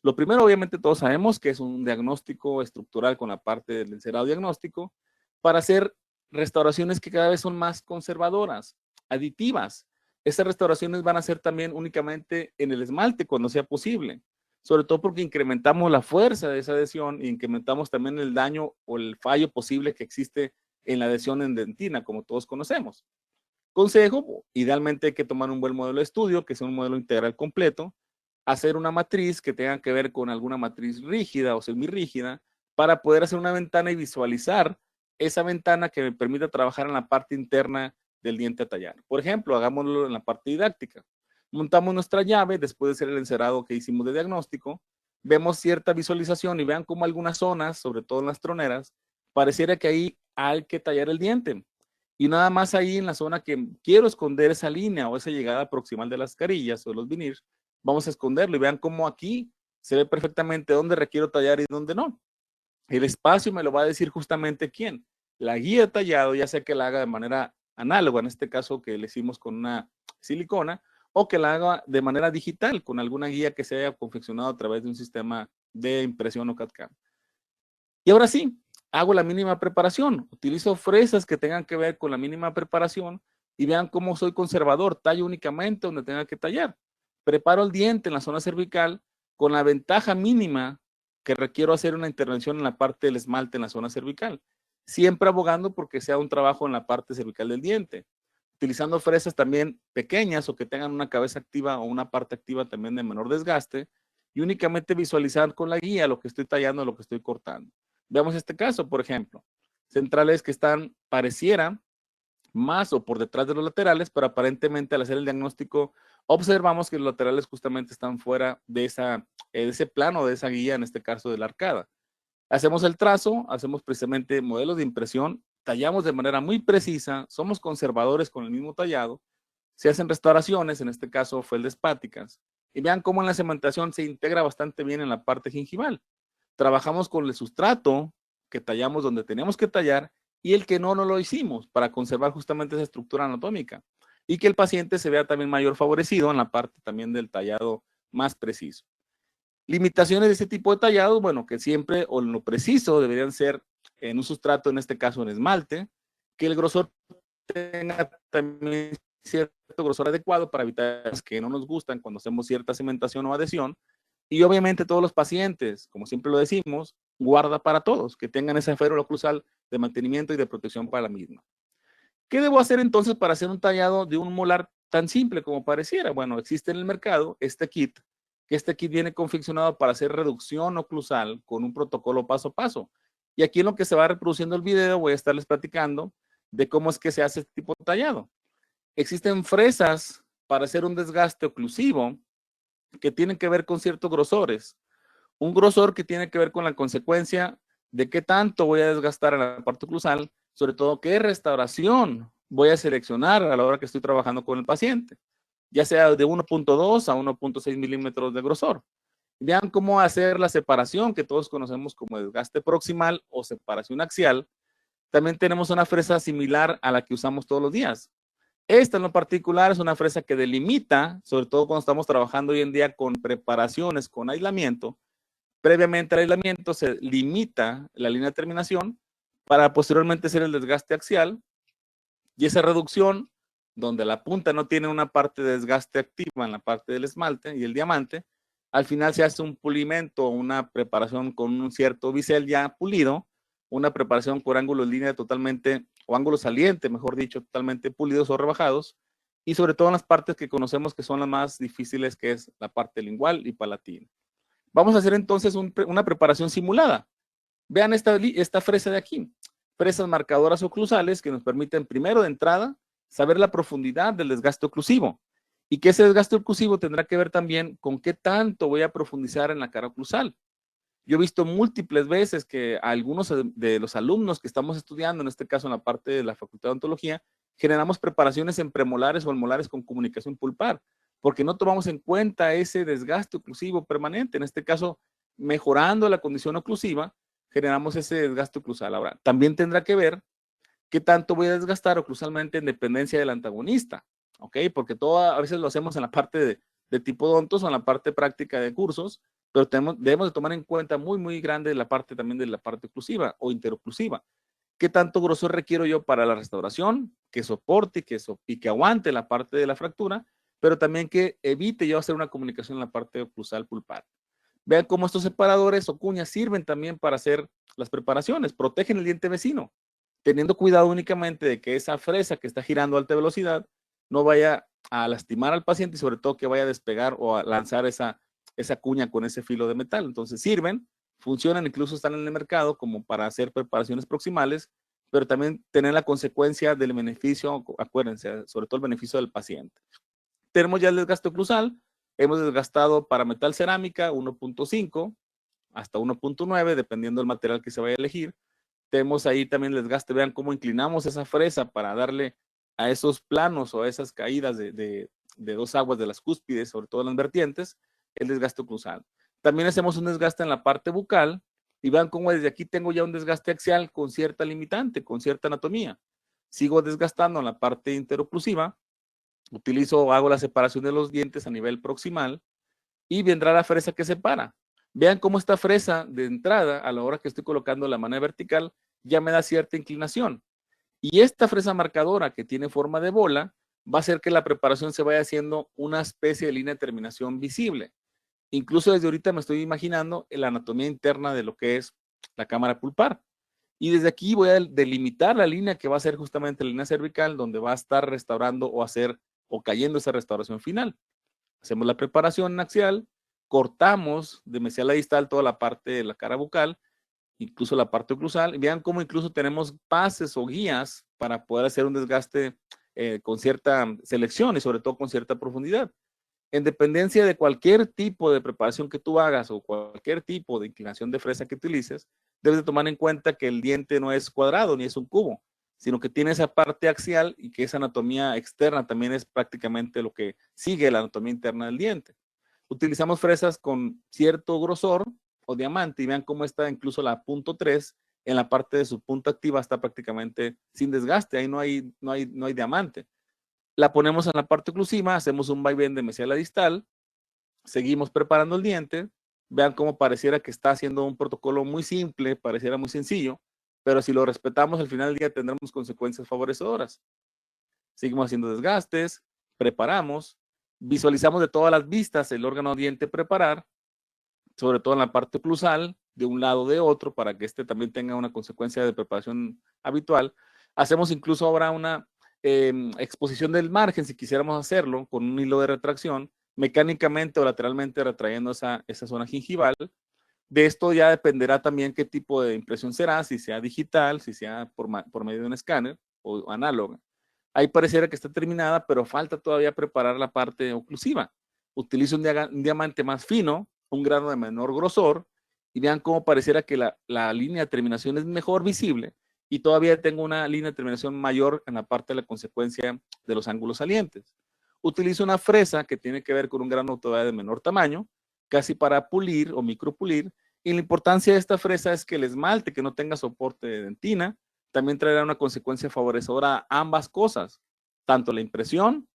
Lo primero, obviamente, todos sabemos que es un diagnóstico estructural con la parte del encerado diagnóstico para hacer restauraciones que cada vez son más conservadoras, aditivas. Esas restauraciones van a ser también únicamente en el esmalte cuando sea posible, sobre todo porque incrementamos la fuerza de esa adhesión e incrementamos también el daño o el fallo posible que existe en la adhesión en dentina, como todos conocemos. Consejo, idealmente hay que tomar un buen modelo de estudio, que sea un modelo integral completo, hacer una matriz que tenga que ver con alguna matriz rígida o semirrígida para poder hacer una ventana y visualizar esa ventana que me permita trabajar en la parte interna del diente a tallar. Por ejemplo, hagámoslo en la parte didáctica. Montamos nuestra llave después de hacer el encerado que hicimos de diagnóstico, vemos cierta visualización y vean cómo algunas zonas, sobre todo en las troneras, pareciera que ahí hay que tallar el diente. Y nada más ahí en la zona que quiero esconder esa línea o esa llegada proximal de las carillas o los veneers, vamos a esconderlo y vean cómo aquí se ve perfectamente dónde requiero tallar y dónde no. El espacio me lo va a decir justamente quién. La guía de tallado, ya sea que la haga de manera análoga, en este caso que le hicimos con una silicona, o que la haga de manera digital con alguna guía que se haya confeccionado a través de un sistema de impresión o CAD-CAM. Y ahora sí, hago la mínima preparación. Utilizo fresas que tengan que ver con la mínima preparación y vean cómo soy conservador. Tallo únicamente donde tenga que tallar. Preparo el diente en la zona cervical con la ventaja mínima que requiero hacer una intervención en la parte del esmalte en la zona cervical. Siempre abogando porque sea un trabajo en la parte cervical del diente. Utilizando fresas también pequeñas o que tengan una cabeza activa o una parte activa también de menor desgaste y únicamente visualizar con la guía lo que estoy tallando, lo que estoy cortando. Veamos este caso, por ejemplo. Centrales que están, pareciera, más o por detrás de los laterales, pero aparentemente al hacer el diagnóstico observamos que los laterales justamente están fuera de ese plano, de esa guía, en este caso de la arcada. Hacemos el trazo, hacemos precisamente modelos de impresión, tallamos de manera muy precisa, somos conservadores con el mismo tallado, se hacen restauraciones, en este caso fue el de espáticas, y vean cómo en la cementación se integra bastante bien en la parte gingival. Trabajamos con el sustrato que tallamos donde tenemos que tallar y el que no lo hicimos para conservar justamente esa estructura anatómica y que el paciente se vea también mayor favorecido en la parte también del tallado más preciso. Limitaciones de este tipo de tallados, bueno, que siempre o en lo preciso deberían ser en un sustrato, en este caso en esmalte, que el grosor tenga también cierto grosor adecuado para evitar que no nos gustan cuando hacemos cierta cementación o adhesión. Y obviamente todos los pacientes, como siempre lo decimos, guarda para todos, que tengan esa férula oclusal de mantenimiento y de protección para la misma. ¿Qué debo hacer entonces para hacer un tallado de un molar tan simple como pareciera? Bueno, existe en el mercado este kit, que este kit viene confeccionado para hacer reducción oclusal con un protocolo paso a paso. Y aquí en lo que se va reproduciendo el video voy a estarles platicando de cómo es que se hace este tipo de tallado. Existen fresas para hacer un desgaste oclusivo que tienen que ver con ciertos grosores. Un grosor que tiene que ver con la consecuencia de qué tanto voy a desgastar en la parte oclusal, sobre todo qué restauración voy a seleccionar a la hora que estoy trabajando con el paciente, ya sea de 1.2 a 1.6 milímetros de grosor. Vean cómo hacer la separación que todos conocemos como desgaste proximal o separación axial. También tenemos una fresa similar a la que usamos todos los días. Esta en lo particular es una fresa que delimita, sobre todo cuando estamos trabajando hoy en día con preparaciones, con aislamiento. Previamente al aislamiento se limita la línea de terminación para posteriormente hacer el desgaste axial y esa reducción, donde la punta no tiene una parte de desgaste activa en la parte del esmalte y el diamante, al final se hace un pulimento, una preparación con un cierto bisel ya pulido, una preparación por ángulos de línea totalmente, o ángulo saliente, mejor dicho, totalmente pulidos o rebajados, y sobre todo en las partes que conocemos que son las más difíciles, que es la parte lingual y palatina. Vamos a hacer entonces una preparación simulada. Vean esta fresa de aquí. Fresas marcadoras oclusales que nos permiten primero de entrada saber la profundidad del desgaste oclusivo y que ese desgaste oclusivo tendrá que ver también con qué tanto voy a profundizar en la cara oclusal. Yo he visto múltiples veces que a algunos de los alumnos que estamos estudiando, en este caso en la parte de la Facultad de Odontología, generamos preparaciones en premolares o en molares con comunicación pulpar, porque no tomamos en cuenta ese desgaste oclusivo permanente. En este caso, mejorando la condición oclusiva, generamos ese desgaste oclusal. Ahora, también tendrá que ver qué tanto voy a desgastar oclusalmente en dependencia del antagonista, ¿ok? Porque a veces lo hacemos en la parte de tipo odontos o en la parte práctica de cursos, pero debemos de tomar en cuenta muy grande la parte también de la parte oclusiva o interoclusiva. ¿Qué tanto grosor requiero yo para la restauración? Que soporte y que aguante la parte de la fractura, pero también que evite yo hacer una comunicación en la parte oclusal pulpar. Vean cómo estos separadores o cuñas sirven también para hacer las preparaciones, protegen el diente vecino, teniendo cuidado únicamente de que esa fresa que está girando a alta velocidad no vaya a lastimar al paciente y sobre todo que vaya a despegar o a lanzar esa cuña con ese filo de metal. Entonces sirven, funcionan, incluso están en el mercado como para hacer preparaciones proximales, pero también tener la consecuencia del beneficio, acuérdense, sobre todo el beneficio del paciente. Tenemos ya el desgaste oclusal, hemos desgastado para metal cerámica 1.5 hasta 1.9, dependiendo del material que se vaya a elegir. Tenemos ahí también el desgaste, vean cómo inclinamos esa fresa para darle a esos planos o a esas caídas de dos aguas de las cúspides, sobre todo en las vertientes, el desgaste oclusal. También hacemos un desgaste en la parte bucal y vean cómo desde aquí tengo ya un desgaste axial con cierta limitante, con cierta anatomía. Sigo desgastando en la parte interoclusiva, hago la separación de los dientes a nivel proximal y vendrá la fresa que separa. Vean cómo esta fresa de entrada, a la hora que estoy colocando la manera vertical, ya me da cierta inclinación. Y esta fresa marcadora que tiene forma de bola va a hacer que la preparación se vaya haciendo una especie de línea de terminación visible. Incluso desde ahorita me estoy imaginando la anatomía interna de lo que es la cámara pulpar. Y desde aquí voy a delimitar la línea que va a ser justamente la línea cervical, donde va a estar restaurando o cayendo esa restauración final. Hacemos la preparación axial, cortamos de mesial a distal toda la parte de la cara bucal, incluso la parte oclusal. Vean cómo incluso tenemos pases o guías para poder hacer un desgaste con cierta selección y sobre todo con cierta profundidad. En dependencia de cualquier tipo de preparación que tú hagas o cualquier tipo de inclinación de fresa que utilices, debes de tomar en cuenta que el diente no es cuadrado ni es un cubo, sino que tiene esa parte axial y que esa anatomía externa también es prácticamente lo que sigue la anatomía interna del diente. Utilizamos fresas con cierto grosor o diamante y vean cómo está incluso la punto 3 en la parte de su punta activa está prácticamente sin desgaste, ahí no hay diamante. La ponemos en la parte oclusiva, hacemos un vaivén de mesial a distal, seguimos preparando el diente, vean cómo pareciera que está haciendo un protocolo muy simple, pareciera muy sencillo, pero si lo respetamos al final del día tendremos consecuencias favorecedoras. Seguimos haciendo desgastes, preparamos, visualizamos de todas las vistas el órgano diente preparar, sobre todo en la parte oclusal, de un lado de otro, para que este también tenga una consecuencia de preparación habitual. Hacemos incluso ahora una exposición del margen, si quisiéramos hacerlo, con un hilo de retracción, mecánicamente o lateralmente retrayendo esa zona gingival. De esto ya dependerá también qué tipo de impresión será, si sea digital, si sea por medio de un escáner o análoga. Ahí pareciera que está terminada, pero falta todavía preparar la parte oclusiva. Utilizo un diamante más fino, un grano de menor grosor, y vean cómo pareciera que la línea de terminación es mejor visible y todavía tengo una línea de terminación mayor en la parte de la consecuencia de los ángulos salientes. Utilizo una fresa que tiene que ver con un grano todavía de menor tamaño, casi para pulir o micropulir, y la importancia de esta fresa es que el esmalte que no tenga soporte de dentina también traerá una consecuencia favorecedora a ambas cosas, tanto la impresión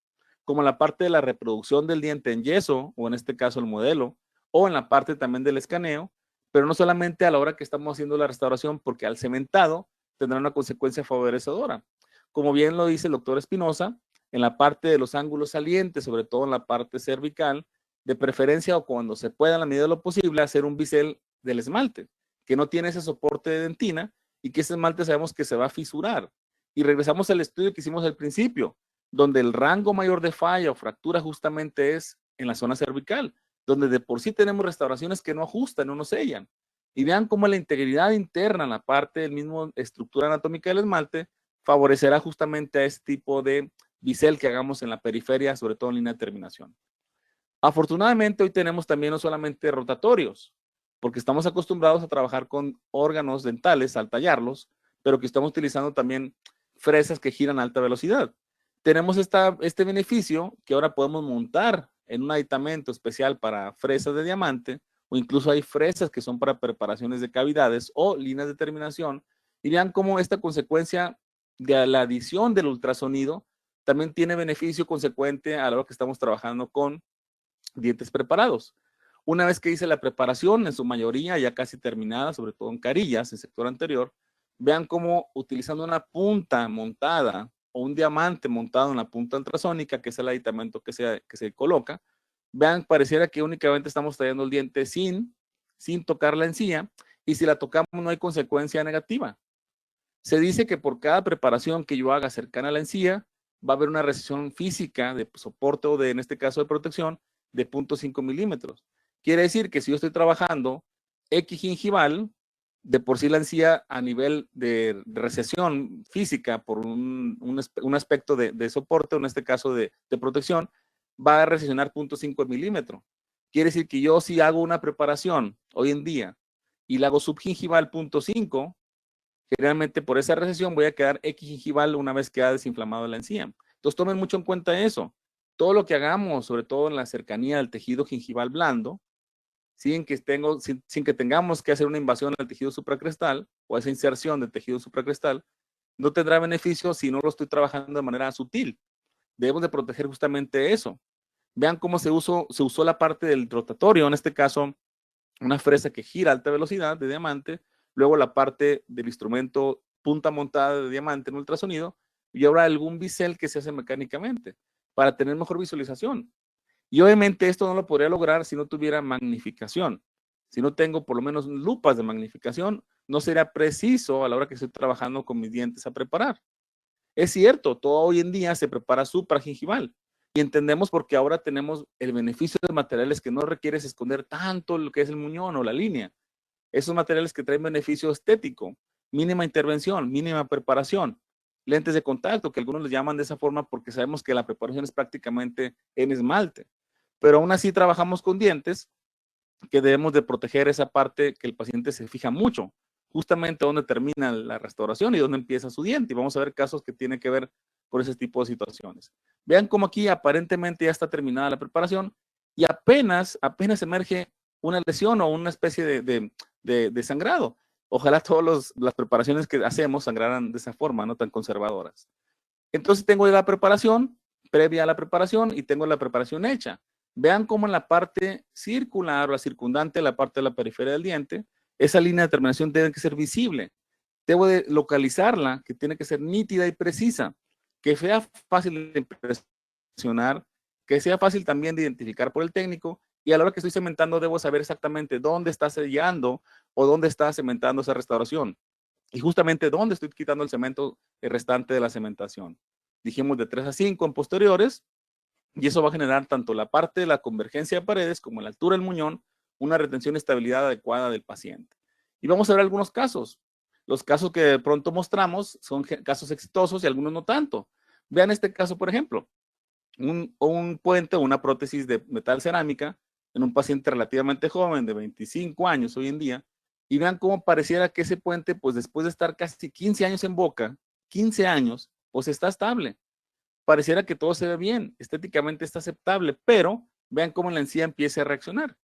como la parte de la reproducción del diente en yeso, o en este caso el modelo, o en la parte también del escaneo, pero no solamente a la hora que estamos haciendo la restauración, porque al cementado tendrá una consecuencia favorecedora. Como bien lo dice el doctor Espinosa, en la parte de los ángulos salientes, sobre todo en la parte cervical, de preferencia o cuando se pueda, a la medida de lo posible, hacer un bisel del esmalte, que no tiene ese soporte de dentina y que ese esmalte sabemos que se va a fisurar. Y regresamos al estudio que hicimos al principio, donde el rango mayor de falla o fractura justamente es en la zona cervical, donde de por sí tenemos restauraciones que no ajustan, no nos sellan. Y vean cómo la integridad interna en la parte del mismo estructura anatómica del esmalte favorecerá justamente a este tipo de bisel que hagamos en la periferia, sobre todo en línea de terminación. Afortunadamente hoy tenemos también no solamente rotatorios, porque estamos acostumbrados a trabajar con órganos dentales al tallarlos, pero que estamos utilizando también fresas que giran a alta velocidad. Tenemos este beneficio que ahora podemos montar en un aditamento especial para fresas de diamante, o incluso hay fresas que son para preparaciones de cavidades o líneas de terminación, y vean cómo esta consecuencia de la adición del ultrasonido también tiene beneficio consecuente a la hora que estamos trabajando con dientes preparados. Una vez que hice la preparación, en su mayoría ya casi terminada, sobre todo en carillas, en sector anterior, vean cómo utilizando una punta montada o un diamante montado en la punta ultrasónica, que es el aditamento que se coloca, vean, pareciera que únicamente estamos trayendo el diente sin tocar la encía, y si la tocamos no hay consecuencia negativa. Se dice que por cada preparación que yo haga cercana a la encía, va a haber una recesión física de soporte o en este caso de protección, de 0.5 milímetros. Quiere decir que si yo estoy trabajando equigingival, de por sí la encía a nivel de recesión física por un aspecto de soporte, o en este caso de protección, va a recesionar 0.5 milímetros. Quiere decir que yo si hago una preparación hoy en día y la hago subgingival 0.5, generalmente por esa recesión voy a quedar equigingival una vez que ha desinflamado la encía. Entonces tomen mucho en cuenta eso. Todo lo que hagamos, sobre todo en la cercanía del tejido gingival blando, sin que tengamos que hacer una invasión al tejido supracrestal o esa inserción del tejido supracrestal, no tendrá beneficio si no lo estoy trabajando de manera sutil. Debemos de proteger justamente eso. Vean cómo se usó la parte del rotatorio, en este caso una fresa que gira a alta velocidad de diamante, luego la parte del instrumento punta montada de diamante en ultrasonido, y ahora algún bisel que se hace mecánicamente para tener mejor visualización. Y obviamente esto no lo podría lograr si no tuviera magnificación. Si no tengo por lo menos lupas de magnificación, no sería preciso a la hora que estoy trabajando con mis dientes a preparar. Es cierto, todo hoy en día se prepara supragingival y entendemos porque ahora tenemos el beneficio de materiales que no requieres esconder tanto lo que es el muñón o la línea. Esos materiales que traen beneficio estético, mínima intervención, mínima preparación, lentes de contacto, que algunos les llaman de esa forma porque sabemos que la preparación es prácticamente en esmalte. Pero aún así trabajamos con dientes que debemos de proteger esa parte que el paciente se fija mucho, justamente dónde termina la restauración y dónde empieza su diente. Y vamos a ver casos que tienen que ver con ese tipo de situaciones. Vean cómo aquí aparentemente ya está terminada la preparación y apenas emerge una lesión o una especie de sangrado. Ojalá todas las preparaciones que hacemos sangraran de esa forma, no tan conservadoras. Entonces tengo la preparación, previa a la preparación, y tengo la preparación hecha. Vean cómo en la parte circular o la circundante, la parte de la periferia del diente, esa línea de terminación debe que ser visible. Debo de localizarla, que tiene que ser nítida y precisa, que sea fácil de impresionar, que sea fácil también de identificar por el técnico, y a la hora que estoy cementando debo saber exactamente dónde está sellando o dónde está cementando esa restauración. Y justamente dónde estoy quitando el cemento restante de la cementación. Dijimos de 3 a 5 en posteriores, y eso va a generar tanto la parte de la convergencia de paredes como la altura del muñón, una retención y estabilidad adecuada del paciente. Y vamos a ver algunos casos. Los casos que de pronto mostramos son casos exitosos y algunos no tanto. Vean este caso, por ejemplo, un puente o una prótesis de metal cerámica en un paciente relativamente joven de 25 años hoy en día, y vean cómo pareciera que ese puente, pues después de estar casi 15 años en boca, 15 años, pues está estable. Pareciera que todo se ve bien, estéticamente está aceptable, pero vean cómo la encía empieza a reaccionar.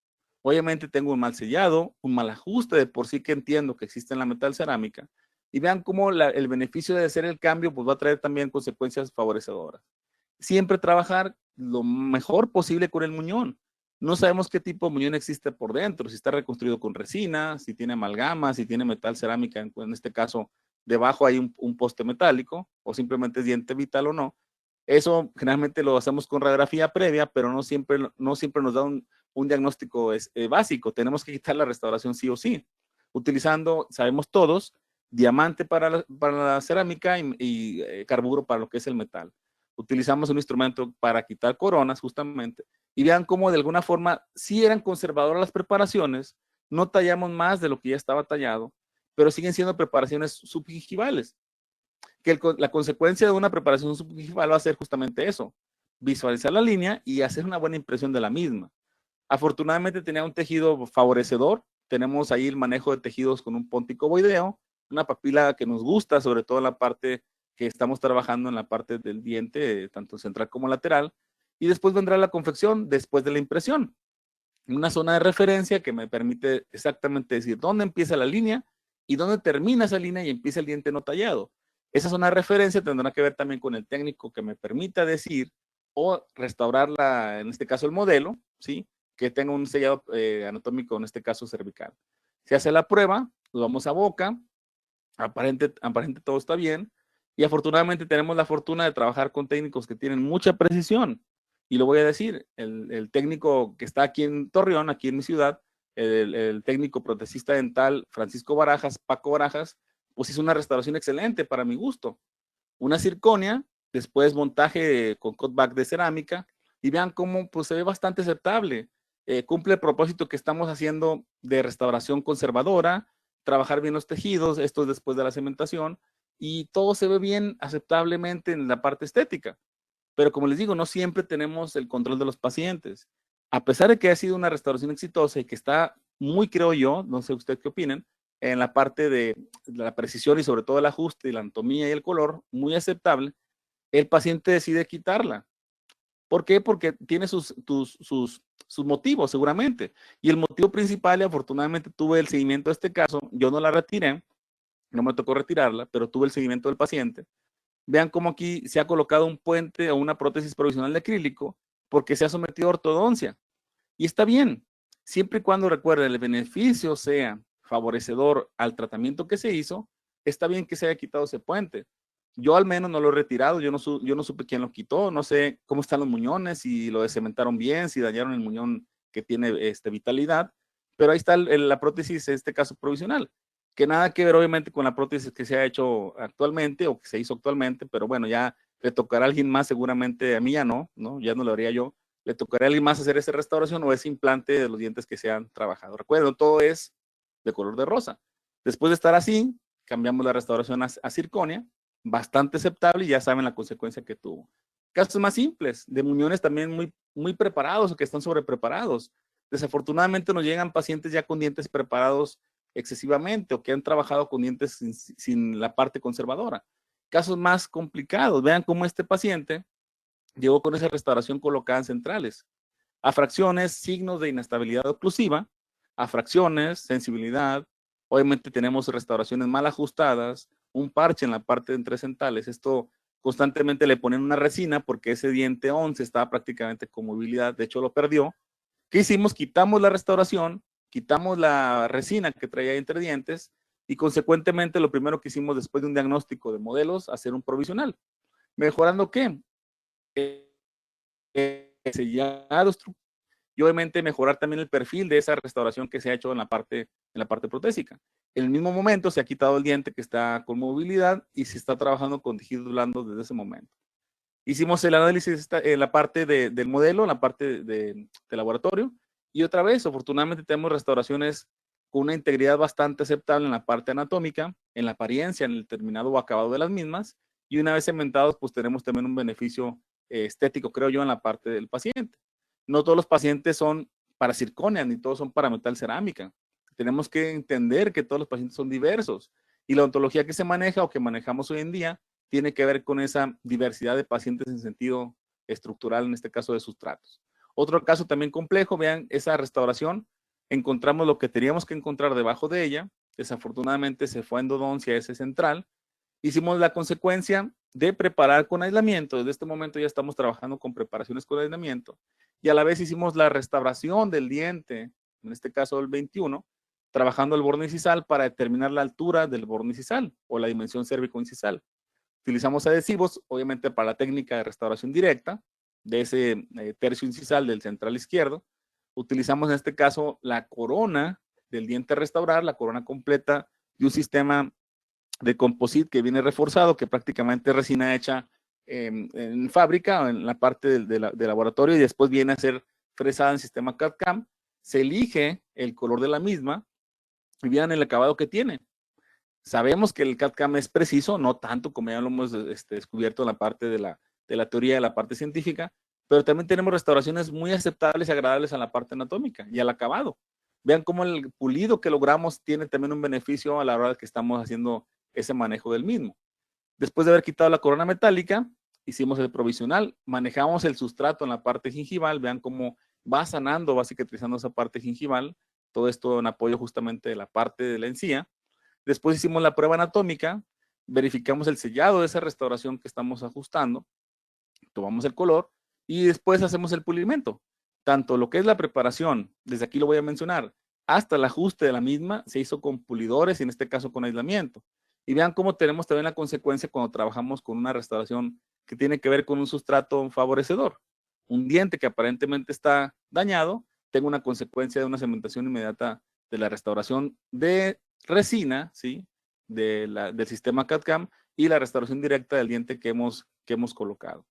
Obviamente tengo un mal sellado, un mal ajuste de por sí que entiendo que existe en la metal cerámica, y vean cómo el beneficio de hacer el cambio pues va a traer también consecuencias favorecedoras. Siempre trabajar lo mejor posible con el muñón. No sabemos qué tipo de muñón existe por dentro, si está reconstruido con resina, si tiene amalgama, si tiene metal cerámica, en este caso debajo hay un poste metálico, o simplemente es diente vital o no. Eso generalmente lo hacemos con radiografía previa, pero no siempre nos da un diagnóstico básico. Tenemos que quitar la restauración sí o sí, utilizando, sabemos todos, diamante para la cerámica y carburo para lo que es el metal. Utilizamos un instrumento para quitar coronas justamente, y vean cómo de alguna forma sí eran conservadoras las preparaciones, no tallamos más de lo que ya estaba tallado, pero siguen siendo preparaciones subgingivales, que la consecuencia de una preparación subgingival va a ser justamente eso, visualizar la línea y hacer una buena impresión de la misma. Afortunadamente tenía un tejido favorecedor, tenemos ahí el manejo de tejidos con un póntico ovoideo, una papila que nos gusta, sobre todo en la parte que estamos trabajando en la parte del diente, tanto central como lateral, y después vendrá la confección después de la impresión. Una zona de referencia que me permite exactamente decir dónde empieza la línea y dónde termina esa línea y empieza el diente no tallado. Esa zona de referencia tendrá que ver también con el técnico que me permita decir o restaurar en este caso el modelo, ¿sí? que tenga un sellado anatómico, en este caso cervical. Se hace la prueba, nos vamos a boca, aparente todo está bien, y afortunadamente tenemos la fortuna de trabajar con técnicos que tienen mucha precisión. Y lo voy a decir, el técnico que está aquí en Torreón, aquí en mi ciudad, el técnico protesista dental Francisco Barajas, Paco Barajas, pues hizo una restauración excelente para mi gusto. Una circonia, después montaje con cutback de cerámica, y vean cómo pues, se ve bastante aceptable. Cumple el propósito que estamos haciendo de restauración conservadora, trabajar bien los tejidos, esto es después de la cementación, y todo se ve bien aceptablemente en la parte estética. Pero como les digo, no siempre tenemos el control de los pacientes. A pesar de que ha sido una restauración exitosa y que está muy, creo yo, no sé usted qué opinen, en la parte de la precisión y sobre todo el ajuste y la anatomía y el color, muy aceptable, el paciente decide quitarla. ¿Por qué? Porque tiene sus motivos seguramente. Y el motivo principal, y afortunadamente tuve el seguimiento de este caso, yo no la retiré, no me tocó retirarla, pero tuve el seguimiento del paciente. Vean cómo aquí se ha colocado un puente o una prótesis provisional de acrílico porque se ha sometido a ortodoncia. Y está bien, siempre y cuando recuerden el beneficio sea favorecedor al tratamiento que se hizo, está bien que se haya quitado ese puente. Yo al menos no lo he retirado, yo no supe quién lo quitó, no sé cómo están los muñones, si lo descementaron bien, si dañaron el muñón que tiene vitalidad, pero ahí está la prótesis, en este caso provisional, que nada que ver obviamente con la prótesis que se ha hecho actualmente o que se hizo actualmente, pero bueno, ya le tocará a alguien más, seguramente a mí ya no, ya no lo haría yo, le tocará a alguien más hacer esa restauración o ese implante de los dientes que se han trabajado. Recuerden, todo es de color de rosa. Después de estar así, cambiamos la restauración a circonia, bastante aceptable y ya saben la consecuencia que tuvo. Casos más simples, de muñones también muy preparados o que están sobrepreparados. Desafortunadamente nos llegan pacientes ya con dientes preparados excesivamente o que han trabajado con dientes sin la parte conservadora. Casos más complicados, vean cómo este paciente llegó con esa restauración colocada en centrales. A fracciones, signos de inestabilidad oclusiva, a fracciones, sensibilidad. Obviamente tenemos restauraciones mal ajustadas, un parche en la parte de entre centrales. Esto constantemente le ponen una resina porque ese diente 11 estaba prácticamente con movilidad, de hecho lo perdió. ¿Qué hicimos? Quitamos la restauración, quitamos la resina que traía entre dientes y consecuentemente lo primero que hicimos después de un diagnóstico de modelos, hacer un provisional. ¿Mejorando qué? Sellado y obviamente mejorar también el perfil de esa restauración que se ha hecho en la parte protésica. En el mismo momento se ha quitado el diente que está con movilidad y se está trabajando con tejidos blandos desde ese momento. Hicimos el análisis en la parte del modelo, en la parte de laboratorio, y otra vez, afortunadamente tenemos restauraciones con una integridad bastante aceptable en la parte anatómica, en la apariencia, en el terminado o acabado de las mismas, y una vez cementados, pues tenemos también un beneficio estético, creo yo, en la parte del paciente. No todos los pacientes son para circonia, ni todos son para metal cerámica. Tenemos que entender que todos los pacientes son diversos, y la ontología que se maneja o que manejamos hoy en día tiene que ver con esa diversidad de pacientes en sentido estructural, en este caso de sustratos. Otro caso también complejo, vean esa restauración, encontramos lo que teníamos que encontrar debajo de ella, desafortunadamente se fue a endodoncia ese central, hicimos la consecuencia de preparar con aislamiento, desde este momento ya estamos trabajando con preparaciones con aislamiento, y a la vez hicimos la restauración del diente, en este caso el 21, trabajando el borde incisal para determinar la altura del borde incisal o la dimensión cérvico-incisal. Utilizamos adhesivos, obviamente para la técnica de restauración directa, de ese tercio incisal del central izquierdo. Utilizamos en este caso la corona del diente a restaurar, la corona completa de un sistema de composite que viene reforzado, que prácticamente es resina hecha en fábrica o en la parte de laboratorio y después viene a ser fresada en sistema CAD-CAM. Se elige el color de la misma y vean el acabado que tiene. Sabemos que el CAD-CAM es preciso, no tanto como ya lo hemos descubierto en la parte de la teoría, de la parte científica, pero también tenemos restauraciones muy aceptables y agradables a la parte anatómica y al acabado. Vean cómo el pulido que logramos tiene también un beneficio a la hora de que estamos haciendo ese manejo del mismo. Después de haber quitado la corona metálica, hicimos el provisional, manejamos el sustrato en la parte gingival, vean cómo va sanando, va cicatrizando esa parte gingival, todo esto en apoyo justamente de la parte de la encía. Después hicimos la prueba anatómica, verificamos el sellado de esa restauración que estamos ajustando, tomamos el color y después hacemos el pulimento. tanto lo que es la preparación, desde aquí lo voy a mencionar, hasta el ajuste de la misma, se hizo con pulidores y en este caso con aislamiento. Y vean cómo tenemos también la consecuencia cuando trabajamos con una restauración que tiene que ver con un sustrato favorecedor. Un diente que aparentemente está dañado, tengo una consecuencia de una cementación inmediata de la restauración de resina, ¿sí? Del sistema CAD/CAM y la restauración directa del diente que hemos colocado.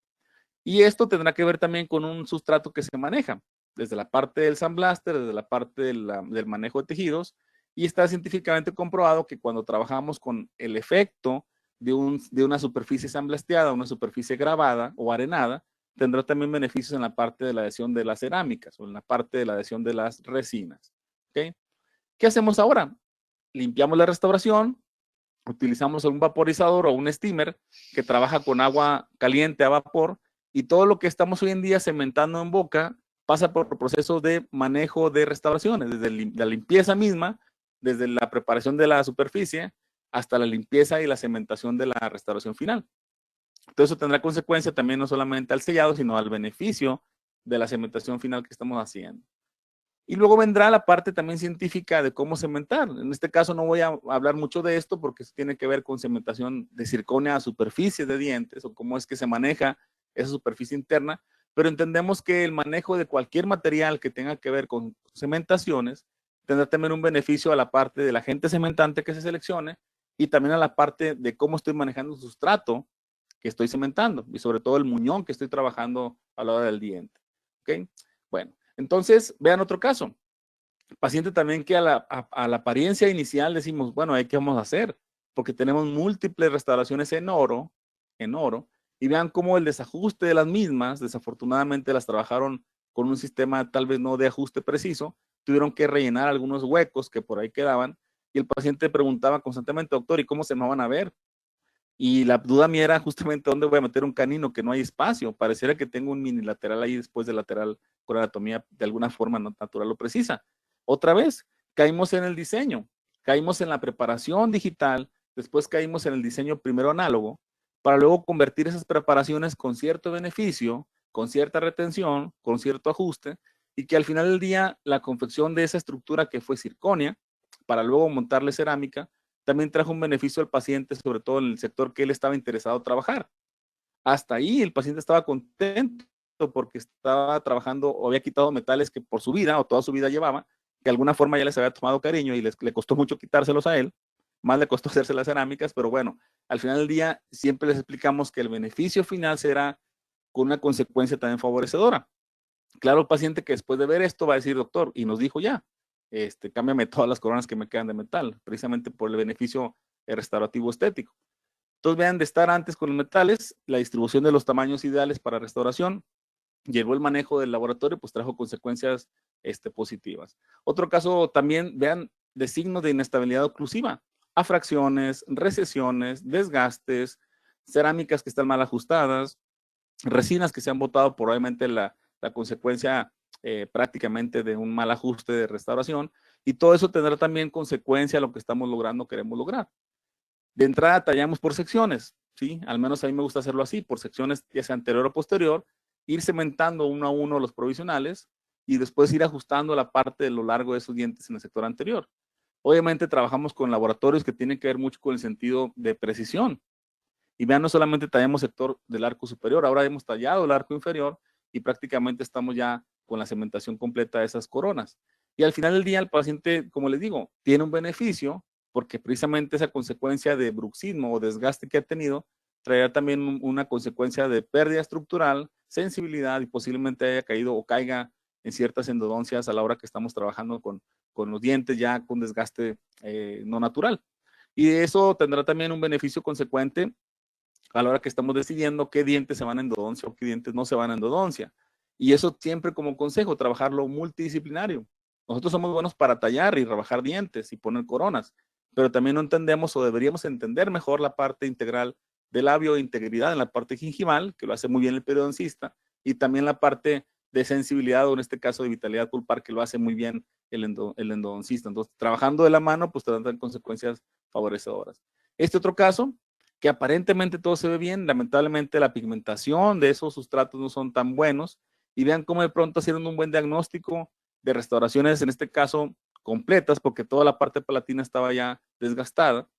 Y esto tendrá que ver también con un sustrato que se maneja, desde la parte del sandblaster, desde la parte del manejo de tejidos, y está científicamente comprobado que cuando trabajamos con el efecto de una superficie sandblasteada, una superficie grabada o arenada, tendrá también beneficios en la parte de la adhesión de las cerámicas o en la parte de la adhesión de las resinas. ¿Okay? ¿Qué hacemos ahora? Limpiamos la restauración, utilizamos un vaporizador o un steamer que trabaja con agua caliente a vapor y todo lo que estamos hoy en día cementando en boca pasa por procesos de manejo de restauraciones, desde la limpieza misma, desde la preparación de la superficie hasta la limpieza y la cementación de la restauración final. Entonces eso tendrá consecuencia también no solamente al sellado, sino al beneficio de la cementación final que estamos haciendo. Y luego vendrá la parte también científica de cómo cementar. En este caso no voy a hablar mucho de esto porque eso tiene que ver con cementación de circonia a superficies de dientes o cómo es que se maneja esa superficie interna, pero entendemos que el manejo de cualquier material que tenga que ver con cementaciones tendrá también un beneficio a la parte del agente cementante que se seleccione y también a la parte de cómo estoy manejando el sustrato que estoy cementando y sobre todo el muñón que estoy trabajando a la hora del diente. ¿Ok? Bueno, entonces vean otro caso. Paciente también que a la apariencia inicial decimos, bueno, ¿qué vamos a hacer? Porque tenemos múltiples restauraciones en oro, y vean cómo el desajuste de las mismas, desafortunadamente las trabajaron con un sistema tal vez no de ajuste preciso, tuvieron que rellenar algunos huecos que por ahí quedaban, y el paciente preguntaba constantemente, doctor, ¿y cómo se me van a ver? Y la duda mía era justamente dónde voy a meter un canino, que no hay espacio. Pareciera que tengo un mini lateral ahí después del lateral con anatomía de alguna forma no natural o precisa. Otra vez, caímos en el diseño, caímos en la preparación digital, después caímos en el diseño primero análogo, para luego convertir esas preparaciones con cierto beneficio, con cierta retención, con cierto ajuste, y que al final del día la confección de esa estructura que fue circonia, para luego montarle cerámica, también trajo un beneficio al paciente, sobre todo en el sector que él estaba interesado en trabajar. Hasta ahí el paciente estaba contento porque estaba trabajando o había quitado metales que por su vida o toda su vida llevaba, que de alguna forma ya les había tomado cariño y le costó mucho quitárselos a él, más le costó hacerse las cerámicas, pero bueno, al final del día siempre les explicamos que el beneficio final será con una consecuencia también favorecedora. Claro, el paciente que después de ver esto va a decir, doctor, y nos dijo ya, cámbiame todas las coronas que me quedan de metal, precisamente por el beneficio restaurativo estético. Entonces vean, de estar antes con los metales, la distribución de los tamaños ideales para restauración, llegó el manejo del laboratorio, pues trajo consecuencias positivas. Otro caso también, vean, de signos de inestabilidad oclusiva, afracciones, recesiones, desgastes, cerámicas que están mal ajustadas, resinas que se han botado probablemente la consecuencia prácticamente de un mal ajuste de restauración, y todo eso tendrá también consecuencia a lo que estamos logrando, queremos lograr. De entrada tallamos por secciones, ¿sí? Al menos a mí me gusta hacerlo así, por secciones ya sea anterior o posterior, ir cementando uno a uno los provisionales y después ir ajustando la parte de lo largo de esos dientes en el sector anterior. Obviamente trabajamos con laboratorios que tienen que ver mucho con el sentido de precisión. Y vean, no solamente tallamos sector del arco superior, ahora hemos tallado el arco inferior y prácticamente estamos ya con la cementación completa de esas coronas. Y al final del día el paciente, como les digo, tiene un beneficio porque precisamente esa consecuencia de bruxismo o desgaste que ha tenido traerá también una consecuencia de pérdida estructural, sensibilidad y posiblemente haya caído o caiga en ciertas endodoncias a la hora que estamos trabajando con los dientes ya con desgaste no natural. Y eso tendrá también un beneficio consecuente a la hora que estamos decidiendo qué dientes se van a endodoncia o qué dientes no se van a endodoncia. Y eso siempre como consejo, trabajarlo multidisciplinario. Nosotros somos buenos para tallar y rebajar dientes y poner coronas, pero también no entendemos o deberíamos entender mejor la parte integral del labio e integridad en la parte gingival, que lo hace muy bien el periodoncista, y también la parte de sensibilidad o en este caso de vitalidad pulpar, que lo hace muy bien el endodoncista. Entonces, trabajando de la mano, pues tendrán consecuencias favorecedoras. Este otro caso, que aparentemente todo se ve bien, lamentablemente la pigmentación de esos sustratos no son tan buenos y vean cómo de pronto hicieron un buen diagnóstico de restauraciones, en este caso completas, porque toda la parte palatina estaba ya desgastada,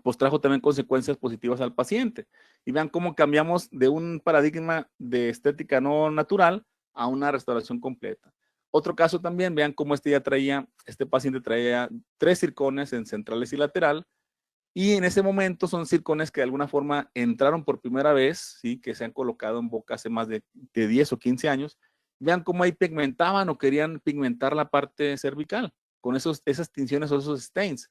pues trajo también consecuencias positivas al paciente. Y vean cómo cambiamos de un paradigma de estética no natural a una restauración completa. Otro caso también, vean cómo este paciente traía 3 circones en centrales y lateral, y en ese momento son circones que de alguna forma entraron por primera vez, ¿sí? Que se han colocado en boca hace más de 10 o 15 años. Vean cómo ahí pigmentaban o querían pigmentar la parte cervical con esas tinciones o esos stains.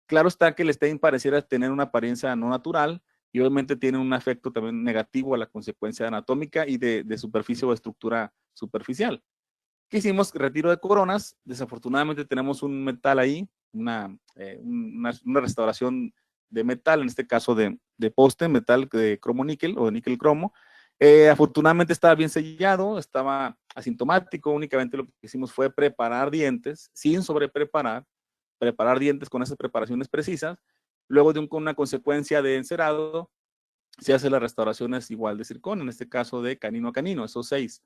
Claro está que el stain pareciera tener una apariencia no natural y obviamente tiene un efecto también negativo a la consecuencia anatómica y de superficie o estructura superficial. ¿Qué hicimos? Retiro de coronas. Desafortunadamente tenemos un metal ahí, una restauración de metal, en este caso de poste, metal de cromo níquel o de níquel cromo. Afortunadamente estaba bien sellado, estaba asintomático, únicamente lo que hicimos fue preparar dientes sin sobrepreparar, preparar dientes con esas preparaciones precisas. Luego con una consecuencia de encerado, se hace las restauraciones igual de circonio, en este caso de canino a canino, esos 6.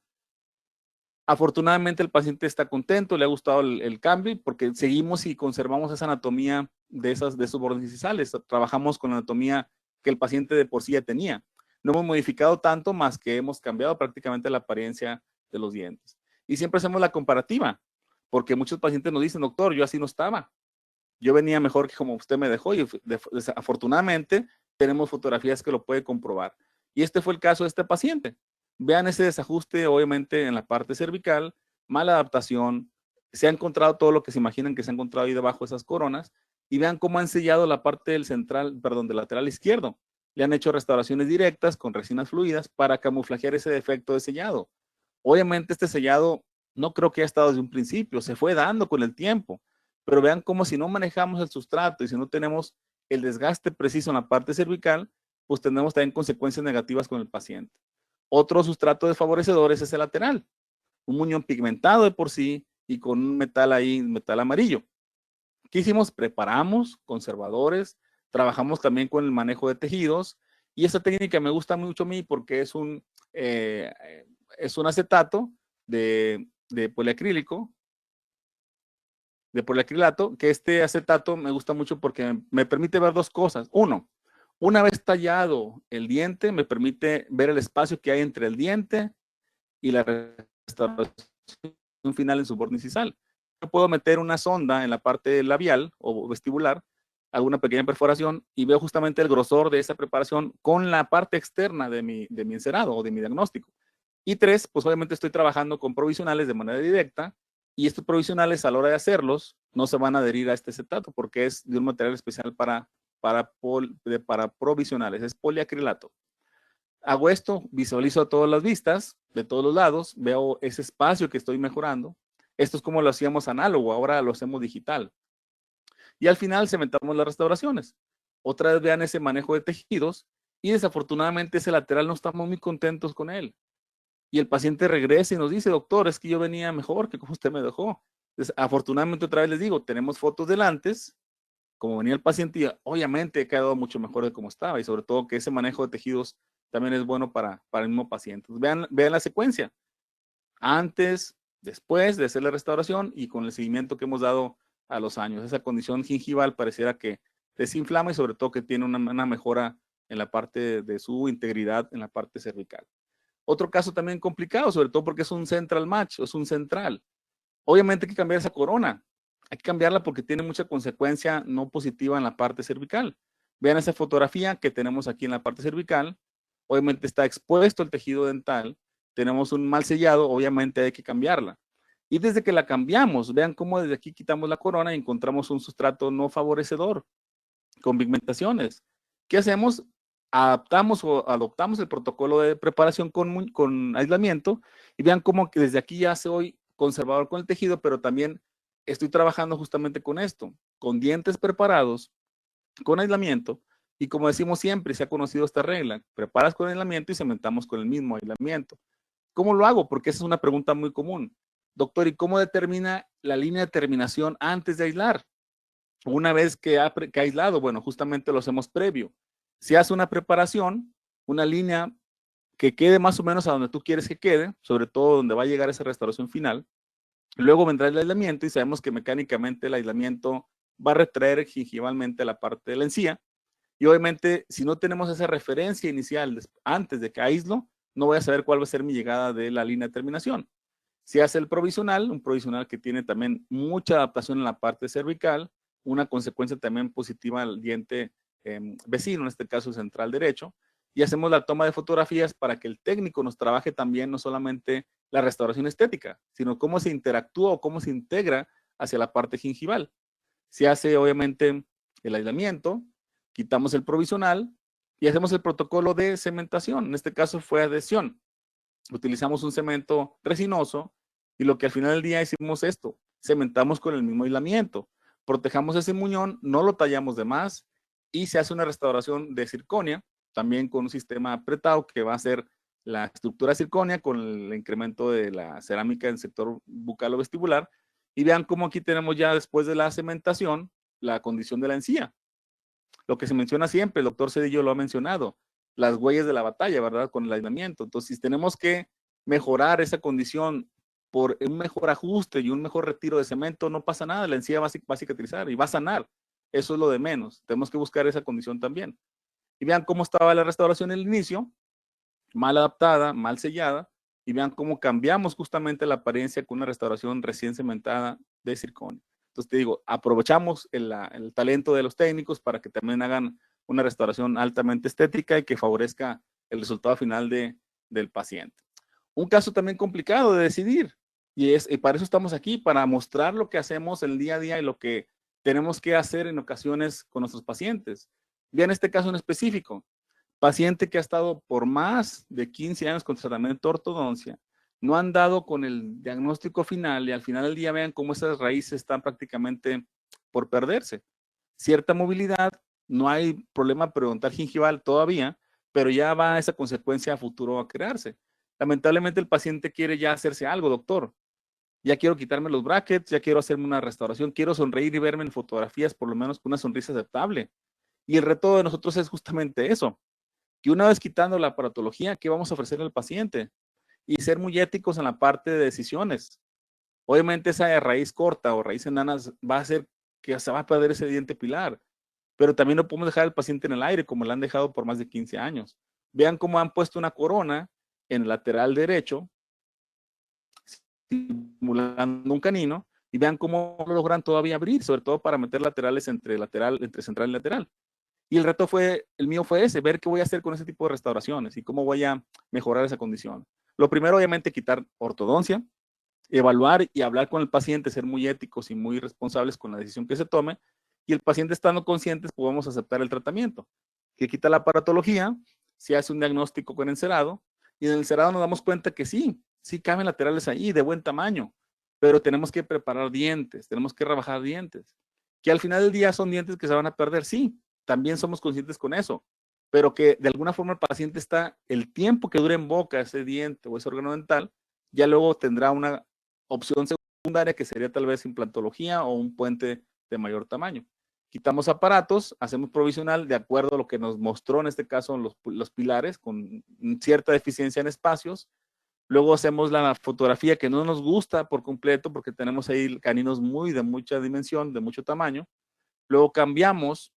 Afortunadamente el paciente está contento, le ha gustado el cambio porque seguimos y conservamos esa anatomía de esos bordes incisales. Trabajamos con la anatomía que el paciente de por sí ya tenía. No hemos modificado tanto, más que hemos cambiado prácticamente la apariencia de los dientes. Y siempre hacemos la comparativa, porque muchos pacientes nos dicen, doctor, yo así no estaba. Yo venía mejor que como usted me dejó y afortunadamente tenemos fotografías que lo puede comprobar. Y este fue el caso de este paciente. Vean ese desajuste, obviamente, en la parte cervical, mala adaptación. Se ha encontrado todo lo que se imaginan que se ha encontrado ahí debajo de esas coronas. Y vean cómo han sellado la parte del del lateral izquierdo. Le han hecho restauraciones directas con resinas fluidas para camuflajear ese defecto de sellado. Obviamente, este sellado no creo que haya estado desde un principio, se fue dando con el tiempo. Pero vean cómo si no manejamos el sustrato y si no tenemos el desgaste preciso en la parte cervical, pues tenemos también consecuencias negativas con el paciente. Otro sustrato desfavorecedor es ese lateral, un muñón pigmentado de por sí y con un metal ahí, metal amarillo. ¿Qué hicimos? Preparamos conservadores, trabajamos también con el manejo de tejidos y esta técnica me gusta mucho a mí porque eh, es un acetato de poliacrílico, de poliacrilato, que este acetato me gusta mucho porque me permite ver 2 cosas. Uno, una vez tallado el diente, me permite ver el espacio que hay entre el diente y la restauración final en su borde incisal. Yo puedo meter una sonda en la parte labial o vestibular, hago una pequeña perforación y veo justamente el grosor de esa preparación con la parte externa de mi encerado o de mi diagnóstico. Y 3, pues obviamente estoy trabajando con provisionales de manera directa y estos provisionales a la hora de hacerlos no se van a adherir a este acetato porque es de un material especial para provisionales, es poliacrilato. Hago esto, visualizo todas las vistas de todos los lados, veo ese espacio que estoy mejorando. Esto es como lo hacíamos análogo, ahora lo hacemos digital. Y al final cementamos las restauraciones. Otra vez vean ese manejo de tejidos y desafortunadamente ese lateral no estamos muy contentos con él. Y el paciente regresa y nos dice, doctor, es que yo venía mejor que como usted me dejó. Entonces, afortunadamente otra vez les digo, tenemos fotos del antes, como venía el paciente y obviamente he quedado mucho mejor de como estaba y sobre todo que ese manejo de tejidos también es bueno para el mismo paciente. Vean la secuencia, antes, después de hacer la restauración y con el seguimiento que hemos dado a los años. Esa condición gingival pareciera que desinflama y sobre todo que tiene una mejora en la parte de su integridad en la parte cervical. Otro caso también complicado, sobre todo porque es un central match, es un central. Obviamente hay que cambiar esa corona. Hay que cambiarla porque tiene mucha consecuencia no positiva en la parte cervical. Vean esa fotografía que tenemos aquí en la parte cervical. Obviamente está expuesto el tejido dental. Tenemos un mal sellado, obviamente hay que cambiarla. Y desde que la cambiamos, vean cómo desde aquí quitamos la corona y encontramos un sustrato no favorecedor con pigmentaciones. ¿Qué hacemos? Adaptamos o adoptamos el protocolo de preparación con aislamiento y vean cómo que desde aquí ya soy conservador con el tejido, pero también estoy trabajando justamente con esto, con dientes preparados, con aislamiento y como decimos siempre, se ha conocido esta regla, preparas con aislamiento y cementamos con el mismo aislamiento. ¿Cómo lo hago? Porque esa es una pregunta muy común. Doctor, ¿y cómo determina la línea de terminación antes de aislar? Una vez que ha aislado, bueno, justamente lo hacemos previo. Se hace una preparación, una línea que quede más o menos a donde tú quieres que quede, sobre todo donde va a llegar esa restauración final. Luego vendrá el aislamiento y sabemos que mecánicamente el aislamiento va a retraer gingivalmente la parte de la encía. Y obviamente, si no tenemos esa referencia inicial antes de que aíslo, no voy a saber cuál va a ser mi llegada de la línea de terminación. Si hace el provisional, un provisional que tiene también mucha adaptación en la parte cervical, una consecuencia también positiva al diente vecino, en este caso central derecho, y hacemos la toma de fotografías para que el técnico nos trabaje también no solamente la restauración estética, sino cómo se interactúa o cómo se integra hacia la parte gingival. Se hace obviamente el aislamiento, quitamos el provisional y hacemos el protocolo de cementación. En este caso fue adhesión. Utilizamos un cemento resinoso y lo que al final del día hicimos esto, cementamos con el mismo aislamiento, protejamos ese muñón, no lo tallamos de más y se hace una restauración de circonia, también con un sistema apretado que va a ser la estructura circonia con el incremento de la cerámica en el sector bucal o vestibular. Y vean cómo aquí tenemos ya después de la cementación la condición de la encía. Lo que se menciona siempre, el doctor Cedillo lo ha mencionado, las huellas de la batalla, ¿verdad? Con el aislamiento. Entonces, si tenemos que mejorar esa condición por un mejor ajuste y un mejor retiro de cemento, no pasa nada, la encía va a cicatrizar y va a sanar. Eso es lo de menos. Tenemos que buscar esa condición también. Y vean cómo estaba la restauración en el inicio, mal adaptada, mal sellada, y vean cómo cambiamos justamente la apariencia con una restauración recién cementada de circonio. Entonces te digo, aprovechamos el talento de los técnicos para que también hagan una restauración altamente estética y que favorezca el resultado final del paciente. Un caso también complicado de decidir, y para eso estamos aquí, para mostrar lo que hacemos el día a día y lo que tenemos que hacer en ocasiones con nuestros pacientes. Vean este caso en específico. Paciente que ha estado por más de 15 años con tratamiento de ortodoncia, no han dado con el diagnóstico final y al final del día vean cómo esas raíces están prácticamente por perderse. Cierta movilidad, no hay problema periodontal gingival todavía, pero ya va esa consecuencia a futuro a crearse. Lamentablemente el paciente quiere ya hacerse algo, doctor. Ya quiero quitarme los brackets, ya quiero hacerme una restauración, quiero sonreír y verme en fotografías por lo menos con una sonrisa aceptable. Y el reto de nosotros es justamente eso, que una vez quitando la aparatología, ¿qué vamos a ofrecer al paciente? Y ser muy éticos en la parte de decisiones. Obviamente esa raíz corta o raíz enana va a hacer que se va a perder ese diente pilar, pero también no podemos dejar al paciente en el aire como lo han dejado por más de 15 años. Vean cómo han puesto una corona en el lateral derecho, simulando un canino, y vean cómo logran todavía abrir, sobre todo para meter laterales entre central y lateral. Y el mío fue ese, ver qué voy a hacer con ese tipo de restauraciones y cómo voy a mejorar esa condición. Lo primero, obviamente, quitar ortodoncia, evaluar y hablar con el paciente, ser muy éticos y muy responsables con la decisión que se tome. Y el paciente estando conscientes, podemos aceptar el tratamiento. Que quita la aparatología, se hace un diagnóstico con encerado y en el encerado nos damos cuenta que sí caben laterales ahí de buen tamaño, pero tenemos que preparar dientes, tenemos que rebajar dientes. Que al final del día son dientes que se van a perder, sí, también somos conscientes con eso, pero que de alguna forma el paciente está, el tiempo que dure en boca ese diente o ese órgano dental, ya luego tendrá una opción secundaria que sería tal vez implantología o un puente de mayor tamaño. Quitamos aparatos, hacemos provisional de acuerdo a lo que nos mostró en este caso los pilares con cierta deficiencia en espacios. Luego hacemos la fotografía que no nos gusta por completo porque tenemos ahí caninos de mucha dimensión, de mucho tamaño. Luego cambiamos,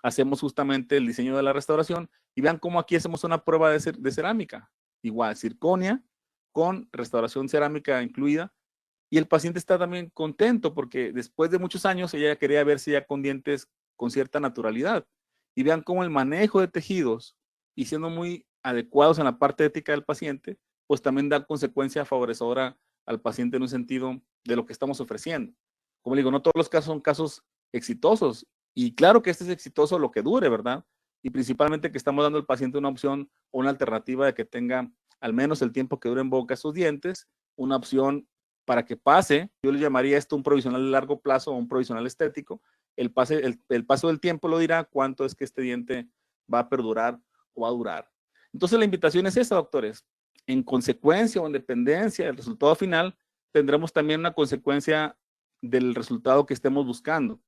hacemos justamente el diseño de la restauración y vean cómo aquí hacemos una prueba de cerámica. Igual, circonia con restauración cerámica incluida. Y el paciente está también contento porque después de muchos años ella quería verse ya con dientes con cierta naturalidad. Y vean cómo el manejo de tejidos y siendo muy adecuados en la parte ética del paciente, pues también da consecuencia favorecedora al paciente en un sentido de lo que estamos ofreciendo. Como le digo, no todos los casos son casos exitosos. Y claro que este es exitoso lo que dure, ¿verdad? Y principalmente que estamos dando al paciente una opción o una alternativa de que tenga al menos el tiempo que dure en boca sus dientes, una opción para que pase, yo le llamaría esto un provisional de largo plazo o un provisional estético. El paso del tiempo lo dirá cuánto es que este diente va a perdurar o va a durar. Entonces la invitación es esa, doctores. En consecuencia o en dependencia del resultado final, tendremos también una consecuencia del resultado que estemos buscando.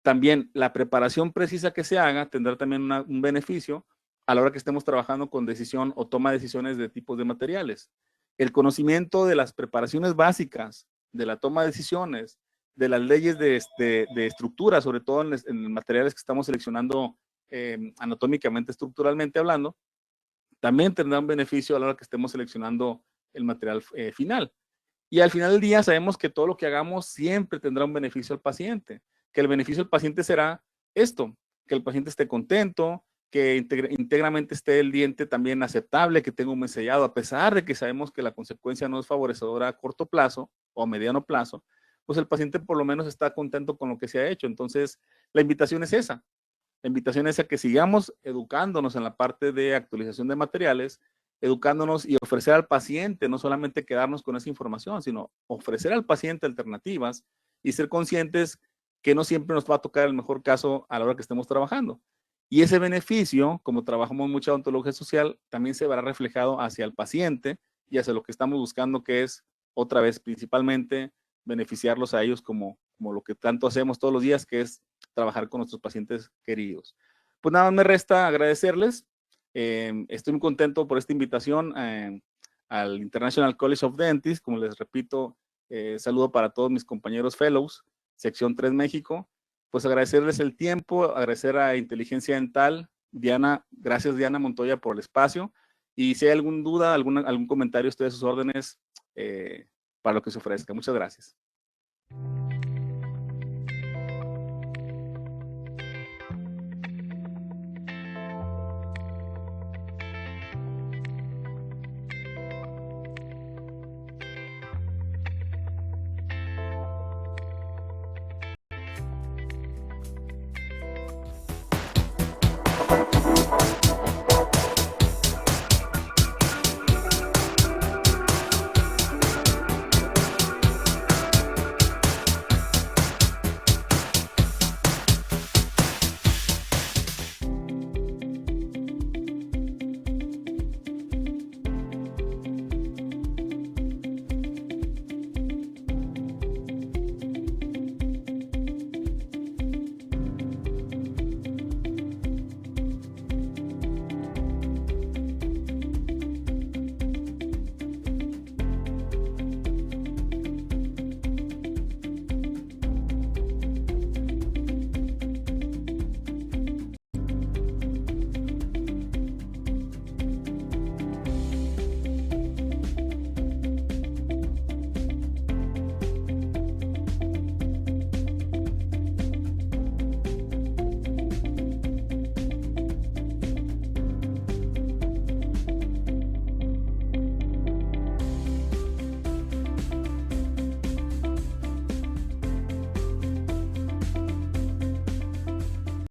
También la preparación precisa que se haga tendrá también un beneficio a la hora que estemos trabajando con decisión o toma de decisiones de tipos de materiales. El conocimiento de las preparaciones básicas, de la toma de decisiones, de las leyes de estructura, sobre todo en materiales que estamos seleccionando anatómicamente, estructuralmente hablando, también tendrá un beneficio a la hora que estemos seleccionando el material final. Y al final del día sabemos que todo lo que hagamos siempre tendrá un beneficio al paciente, que el beneficio al paciente será esto, que el paciente esté contento, que íntegramente esté el diente también aceptable, que tenga un buen sellado, a pesar de que sabemos que la consecuencia no es favorecedora a corto plazo o a mediano plazo, pues el paciente por lo menos está contento con lo que se ha hecho. Entonces, la invitación es esa. La invitación es a que sigamos educándonos en la parte de actualización de materiales, educándonos y ofrecer al paciente, no solamente quedarnos con esa información, sino ofrecer al paciente alternativas y ser conscientes que no siempre nos va a tocar el mejor caso a la hora que estemos trabajando. Y ese beneficio, como trabajamos mucha odontología social, también se verá reflejado hacia el paciente y hacia lo que estamos buscando, que es, otra vez, principalmente, beneficiarlos a ellos como lo que tanto hacemos todos los días, que es trabajar con nuestros pacientes queridos. Pues nada más me resta agradecerles. Estoy muy contento por esta invitación al International College of Dentists. Como les repito, saludo para todos mis compañeros fellows, sección 3 México. Pues agradecerles el tiempo, agradecer a Inteligencia Dental. Diana, gracias Diana Montoya por el espacio. Y si hay alguna duda, algún comentario, estoy a sus órdenes para lo que se ofrezca. Muchas gracias.